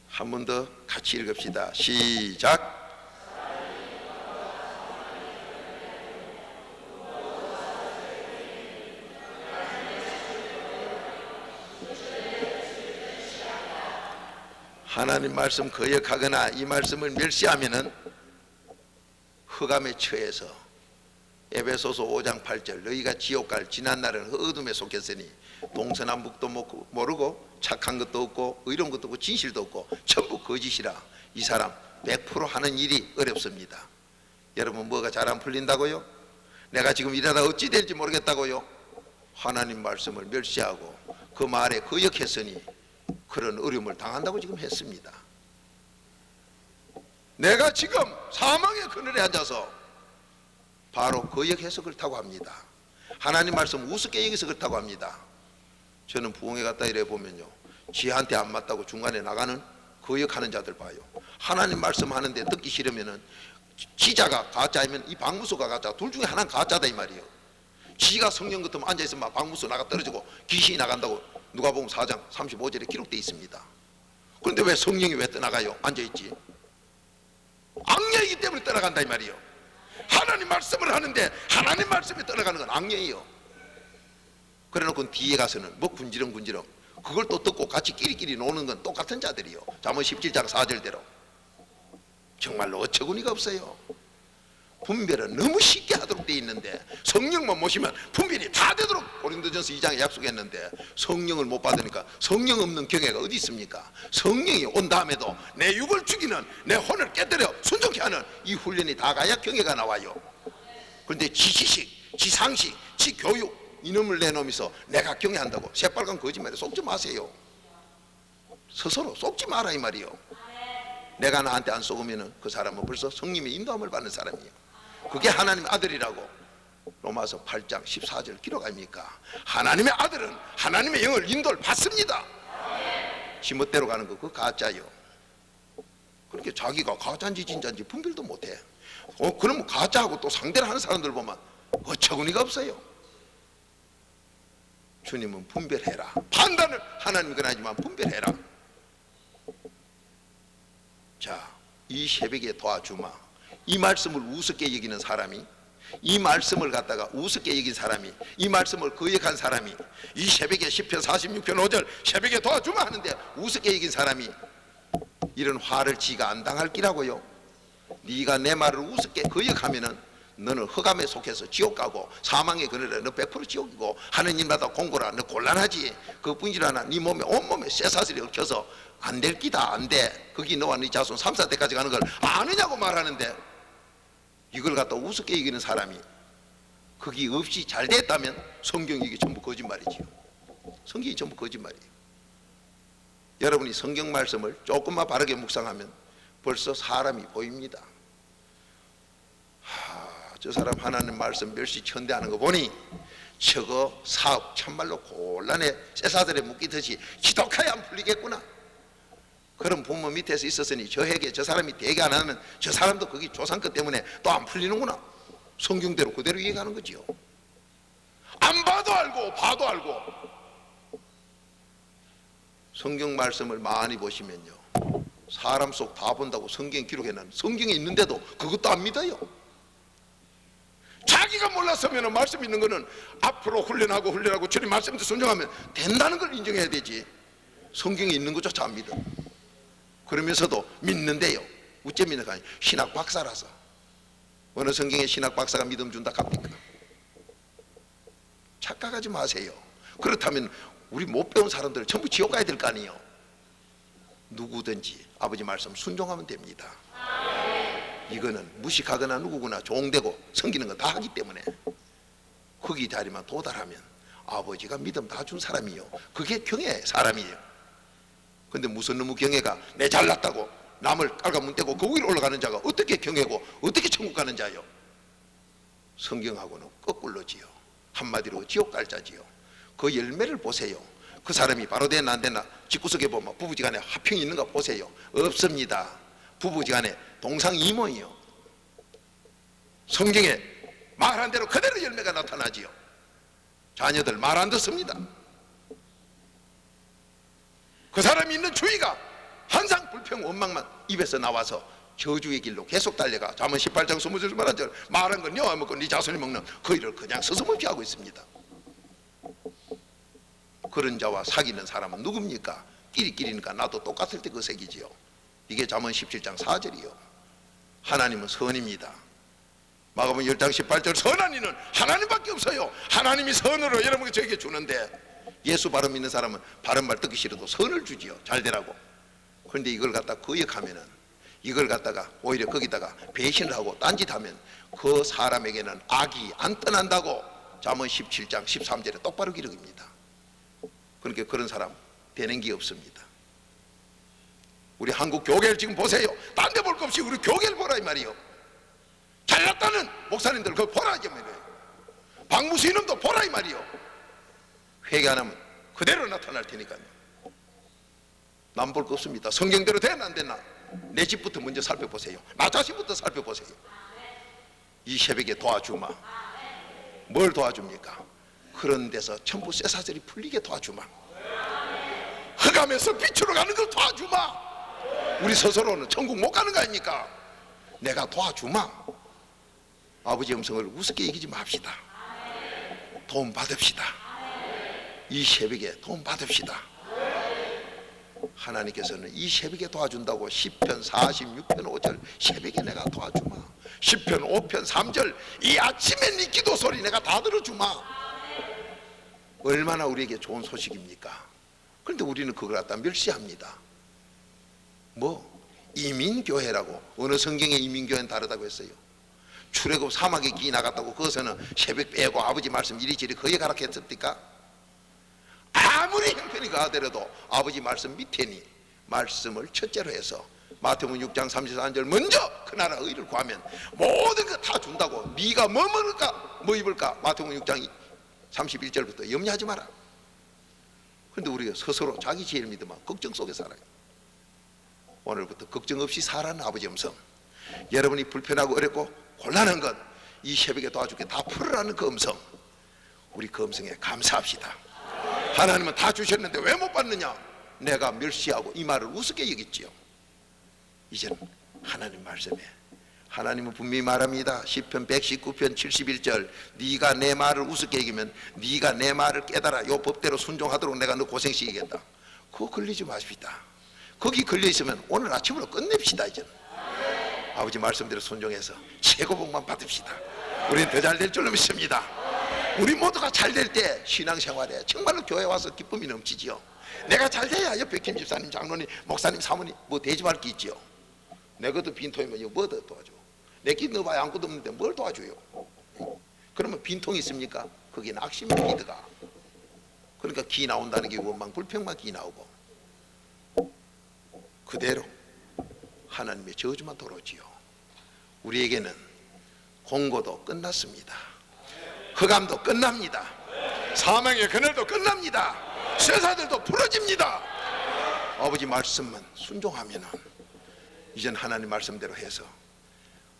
한 번 더 같이 읽읍시다. 시작. 하나님 말씀 거역하거나 이 말씀을 멸시하면은 흑암에 처해서 에베소서 5장 8절 너희가 지옥 갈 지난 날은 어둠에 속했으니 동서남북도 모르고 착한 것도 없고 의로운 것도 없고 진실도 없고 전부 거짓이라. 이 사람 100% 하는 일이 어렵습니다. 여러분 뭐가 잘 안 풀린다고요? 내가 지금 이러다 어찌 될지 모르겠다고요? 하나님 말씀을 멸시하고 그 말에 거역했으니 그런 어려움을 당한다고 지금 했습니다. 내가 지금 사망의 그늘에 앉아서 바로 거역해서 그렇다고 합니다. 하나님 말씀 우습게 여기서 그렇다고 합니다. 저는 부흥회 갔다 이래 보면요, 지한테 안 맞다고 중간에 나가는 거역하는 자들 봐요. 하나님 말씀 하는데 듣기 싫으면은 지자가 가짜이면 이 박무수가 가짜, 둘 중에 하나는 가짜다 이 말이에요. 지가 성령 같으면 앉아있으면 박무수 나가 떨어지고 귀신이 나간다고 누가복음 4장 35절에 기록되어 있습니다. 그런데 왜 성령이 왜 떠나가요? 앉아있지. 악녀이기 때문에 떠나간다 이 말이에요. 하나님 말씀을 하는데 하나님 말씀이 떠나가는 건 악녀예요. 그래놓고 뒤에 가서는 뭐 군지렁 그걸 또 듣고 같이 끼리끼리 노는 건 똑같은 자들이요. 잠언 17장 4절대로 정말로 어처구니가 없어요. 분별은 너무 쉽게 하도록 돼 있는데 성령만 모시면 분별이 다 되도록 고린도전서 2장에 약속했는데 성령을 못 받으니까 성령 없는 경외가 어디 있습니까? 성령이 온 다음에도 내 육을 죽이는 내 혼을 깨뜨려 순종케 하는 이 훈련이 다 가야 경외가 나와요. 그런데 지식, 지상식, 지교육 이놈을 내놓으면서 내가 경외한다고 새빨간 거짓말에 속지 마세요. 스스로 속지 마라 이 말이요. 내가 나한테 안 속으면 그 사람은 벌써 성령의 인도함을 받는 사람이에요. 그게 하나님의 아들이라고 로마서 8장 14절 기록 아닙니까? 하나님의 아들은 하나님의 영을 인도를 받습니다. 지멋대로 가는 거 그거 가짜요. 그렇게 자기가 가짜인지 진짜인지 분별도 못해. 그러면 가짜하고 또 상대를 하는 사람들 보면 어처구니가 없어요. 주님은 분별해라. 판단을 하나님은 하지만 분별해라. 자, 이 새벽에 도와주마. 이 말씀을 우습게 여기는 사람이, 이 말씀을 갖다가 우습게 여긴 사람이, 이 말씀을 거역한 사람이, 이 새벽에 시편 46편 5절 새벽에 도와주마 하는데 우습게 여긴 사람이 이런 화를 지가 안 당할 기라고요. 네가 내 말을 우습게 거역하면은 너는 흑암에 속해서 지옥 가고 사망의 그늘에 너 100% 지옥이고 하는 일마다 공고라. 너 곤란하지. 그뿐이라 하나 네 몸에 온몸에 쇠사슬이 얽혀서 안 될 기다 안 돼. 거기 너와 네 자손 3, 4대까지 가는 걸 아느냐고 말하는데 이걸 갖다 우습게 이기는 사람이 거기 없이 잘 됐다면 성경이 이게 전부 거짓말이지요. 성경이 전부 거짓말이에요. 여러분이 성경 말씀을 조금만 바르게 묵상하면 벌써 사람이 보입니다. 저 사람 하나님 말씀 멸시천대하는 거 보니 저거 사업 참말로 곤란해 쇠사슬에 묶이듯이 기독하에 안 풀리겠구나. 그런 부모 밑에서 있었으니 저에게 저 사람이 대개 안 하면 저 사람도 거기 조상끝 때문에 또 안 풀리는구나. 성경대로 그대로 이해가는 거지요. 안 봐도 알고 봐도 알고. 성경 말씀을 많이 보시면요, 사람 속 다 본다고 성경 기록해놨는 성경에 있는데도 그것도 안 믿어요. 자기가 몰랐으면 말씀 있는 거는 앞으로 훈련하고 주님 말씀도 순종하면 된다는 걸 인정해야 되지. 성경에 있는 것조차 안 믿어. 그러면서도 믿는데요, 어째 믿는가? 신학 박사라서. 어느 성경에 신학 박사가 믿음 준다 갑니까? 착각하지 마세요. 그렇다면 우리 못 배운 사람들 전부 지옥 가야 될 거 아니에요. 누구든지 아버지 말씀 순종하면 됩니다. 이거는 무식하거나 누구거나 종되고 섬기는 건 다 하기 때문에 거기 자리만 도달하면 아버지가 믿음 다 준 사람이요, 그게 경외 사람이에요. 근데 무슨 놈의 경외가 내 잘났다고 남을 깔가문대고 그 위로 올라가는 자가 어떻게 경외고 어떻게 천국 가는 자요? 성경하고는 거꾸로지요. 한마디로 지옥 갈 자지요. 그 열매를 보세요. 그 사람이 바로 되나 안 되나 집구석에 보면 부부지간에 화평이 있는가 보세요. 없습니다. 부부지간에 동상이모이요. 성경에 말한 대로 그대로 열매가 나타나지요. 자녀들 말 안 듣습니다. 그 사람이 있는 주의가 항상 불평 원망만 입에서 나와서 저주의 길로 계속 달려가. 잠언 18장 20절 말한 절 말한 건 여와 먹고 네 자손이 먹는 그 일을 그냥 서슴없이 하고 있습니다. 그런 자와 사귀는 사람은 누굽니까? 끼리끼리니까 나도 똑같을 때 그 색이지요. 이게 잠언 17장 4절이요 하나님은 선입니다. 마가복음 10장 18절 선한 이는 하나님밖에 없어요. 하나님이 선으로 여러분께 저에게 주는데, 예수 바로 믿는 사람은 바른 말 듣기 싫어도 선을 주지요. 잘 되라고. 그런데 이걸 갖다 거역하면은, 이걸 갖다가 오히려 거기다가 배신을 하고 딴짓하면 그 사람에게는 악이 안 떠난다고 잠언 17장 13절에 똑바로 기록입니다. 그러니까 그런 사람 되는 게 없습니다. 우리 한국 교계를 지금 보세요. 딴 데 볼 것 없이 우리 교계를 보라 이 말이요. 잘났다는 목사님들 그거 보라 이 말이에요. 박무수 이놈도 보라 이 말이요. 회개 안 하면 그대로 나타날 테니까요. 남 볼 거 없습니다. 성경대로 되나 안 되나 내 집부터 먼저 살펴보세요. 나 자신부터 살펴보세요. 이 새벽에 도와주마. 뭘 도와줍니까? 그런 데서 전부 쇠사슬이 풀리게 도와주마. 흑암에서 빛으로 가는 걸 도와주마. 우리 스스로는 천국 못 가는 거 아닙니까? 내가 도와주마. 아버지 음성을 우습게 얘기지 맙시다. 도움 받읍시다. 이 새벽에 도움 받읍시다. 하나님께서는 이 새벽에 도와준다고 시편 46편 5절 새벽에 내가 도와주마. 시편 5편 3절 이 아침에 네 기도 소리 내가 다 들어주마. 얼마나 우리에게 좋은 소식입니까? 그런데 우리는 그걸 갖다 멸시합니다. 뭐 이민교회라고, 어느 성경에 이민교회는 다르다고 했어요. 출애굽 사막에 기 나갔다고 거기서는 새벽 빼고 아버지 말씀 이리저리 거기에 가라 했습니까? 아무리 형편이 가더라도 아버지 말씀 밑에니 말씀을 첫째로 해서 마태복음 6장 34절 먼저 그 나라 의를 구하면 모든 거 다 준다고. 네가 뭐 먹을까 뭐 입을까 마태복음 6장 31절부터 염려하지 마라. 그런데 우리가 스스로 자기 지혜를 믿으면 걱정 속에 살아요. 오늘부터 걱정 없이 살아는 아버지 음성, 여러분이 불편하고 어렵고 곤란한 건 이 새벽에 도와줄게 다 풀으라는 그 음성, 우리 그 음성에 감사합시다. 하나님은 다 주셨는데 왜 못 받느냐? 내가 멸시하고 이 말을 우습게 여겼지요. 이제는 하나님 말씀에, 하나님은 분명히 말합니다. 시편 119편 71절 네가 내 말을 우습게 여기면 네가 내 말을 깨달아 요 법대로 순종하도록 내가 너 고생시키겠다. 그거 걸리지 마십시다. 거기 걸려있으면 오늘 아침으로 끝냅시다. 이제는 아버지 말씀대로 순종해서 최고 복만 받읍시다. 우리는 더 잘 될 줄로 믿습니다. 우리 모두가 잘 될 때 신앙생활에 정말로 교회 와서 기쁨이 넘치지요. 내가 잘 돼야 옆에 김 집사님, 장로님, 목사님, 사모님 뭐 대접할 게 있지요. 내 것도 빈통이면 뭐 더 도와줘. 내 길 넣어봐야 아무것도 없는데 뭘 도와줘요. 그러면 빈통이 있습니까? 거기는 악심이 기드가. 그러니까 기 나온다는 게 원망 불평만 기 나오고, 그대로 하나님의 저주만 돌아오지요. 우리에게는 공고도 끝났습니다. 흑암도 끝납니다. 사망의 그늘도 끝납니다. 쇠사들도 부러집니다. 아버지 말씀만 순종하면은 이젠 하나님 말씀대로 해서,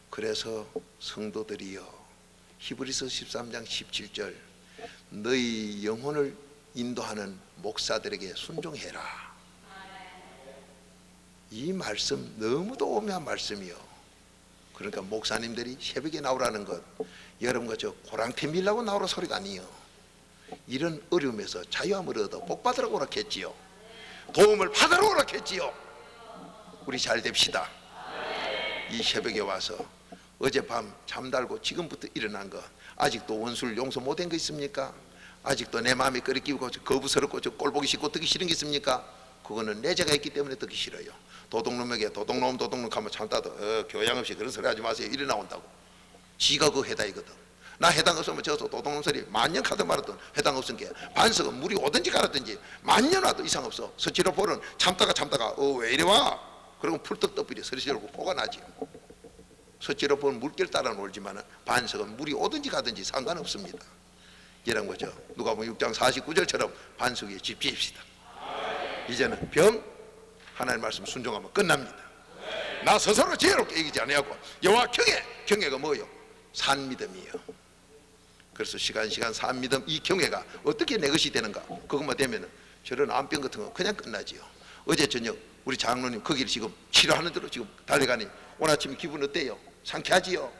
그래서 성도들이여, 히브리서 13장 17절, 너희 영혼을 인도하는 목사들에게 순종해라. 이 말씀 너무도 오묘한 말씀이요. 그러니까 목사님들이 새벽에 나오라는 것, 여러분과 저 고랑태 밀라고 나오라 소리가 아니에요. 이런 어려움에서 자유함을 얻어 복받으라고 오락했지요. 도움을 받으러 오락했지요. 우리 잘 됩시다. 이 새벽에 와서 어젯밤 잠달고 지금부터 일어난 것, 아직도 원수를 용서 못한 거 있습니까? 아직도 내 마음이 끓이끼고 거부스럽고 저 꼴보기 싫고 듣기 싫은 게 있습니까? 그거는 내 죄가 있기 때문에 듣기 싫어요. 도둑놈에게 도둑놈 하면 참다도 교양 없이 그런 소리 하지 마세요. 이래 나온다고. 지가 그 해당이거든. 나 해당 없으면 저서 도둑놈 소리 만년 카드 말았던 해당 없으니까 반석은 물이 오든지 가라든지 만년 와도 이상 없어. 서치로 볼은 참다가 왜 이리 와? 그러면 풀떡 떠버려 서리지르고 포가 나지요. 서치로 볼은 물결 따라 놀지만 반석은 물이 오든지 가든지 상관없습니다. 이런 거죠. 누가복음 6장 49절처럼 반석 위에 집 지읍시다. 이제는 병 하나님 말씀 순종하면 끝납니다. 나 스스로 지혜롭게 이기지 아니하고 여호와 경외가 뭐요? 산 믿음이에요. 그래서 시간 산 믿음, 이 경외가 어떻게 내 것이 되는가? 그것만 되면 저런 암병 같은 거 그냥 끝나지요. 어제 저녁 우리 장로님 거기를 지금 치료하는 대로 지금 달려가니 오늘 아침 기분 어때요? 상쾌하지요?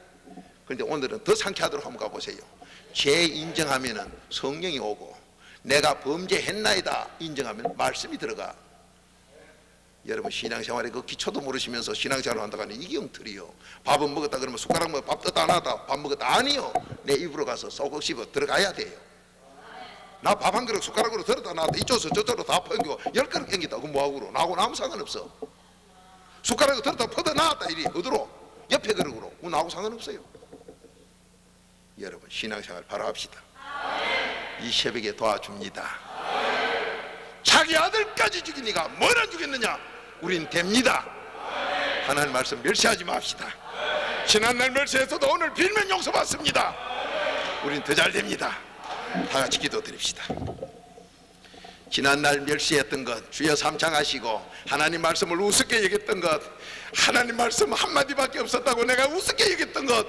그런데 오늘은 더 상쾌하도록 한번 가보세요. 죄 인정하면은 성령이 오고, 내가 범죄했나이다 인정하면 말씀이 들어가. 여러분 신앙생활에 그 기초도 모르시면서 신앙생활을 한다고 하니 이게 엉터리요. 밥은 먹었다 그러면 숟가락 먹어 밥 떴다 안 하다 밥 먹었다 아니요. 내 입으로 가서 쏙 씹어 들어가야 돼요. 나 밥 한 그릇 숟가락으로 들었다 놨다 이쪽에서 저쪽으로 다 퍼기고 10그릇 땡겼다. 그럼 뭐하고 나하고는 아무 상관없어. 숟가락으로 들었다 퍼다 놨다 이리 어디로? 옆에 그릇으로. 나하고 상관없어요. 여러분 신앙생활 바로 합시다. 이 새벽에 도와줍니다. 자기 아들까지 죽인 네가 뭘 안 죽였느냐? 우린 됩니다. 하나님 말씀 멸시하지 맙시다. 지난날 멸시해서도 오늘 빌면 용서받습니다. 우린 더 잘 됩니다. 다 같이 기도드립시다. 지난날 멸시했던 것 주여 삼창하시고, 하나님 말씀을 우습게 여겼던 것, 하나님 말씀 한마디밖에 없었다고 내가 우습게 여겼던 것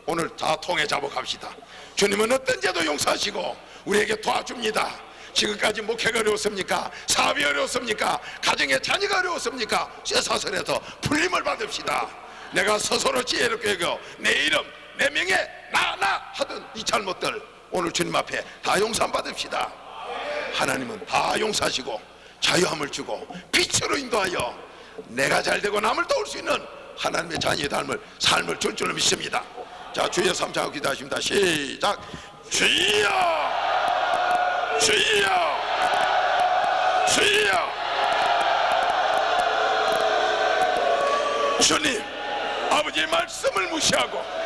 오늘 다 통해 잡아갑시다. 주님은 어떤 죄도 용서하시고 우리에게 도와줍니다. 지금까지 목회가 어려웠습니까? 사업이 어려웠습니까? 가정의 자녀가 어려웠습니까? 쇠사슬에서 풀림을 받읍시다. 내가 스스로 지혜롭게 여겨 내 이름, 내 명예, 나 하던 이 잘못들 오늘 주님 앞에 다 용서 받읍시다. 하나님은 다 용서하시고 자유함을 주고 빛으로 인도하여 내가 잘되고 남을 도울 수 있는 하나님의 자녀의 삶을 줄 줄로 믿습니다. 자, 주여 삼창하고 기도하십니다. 시작. 주여 주여 주여. 주님, 아버지의 말씀을 무시하고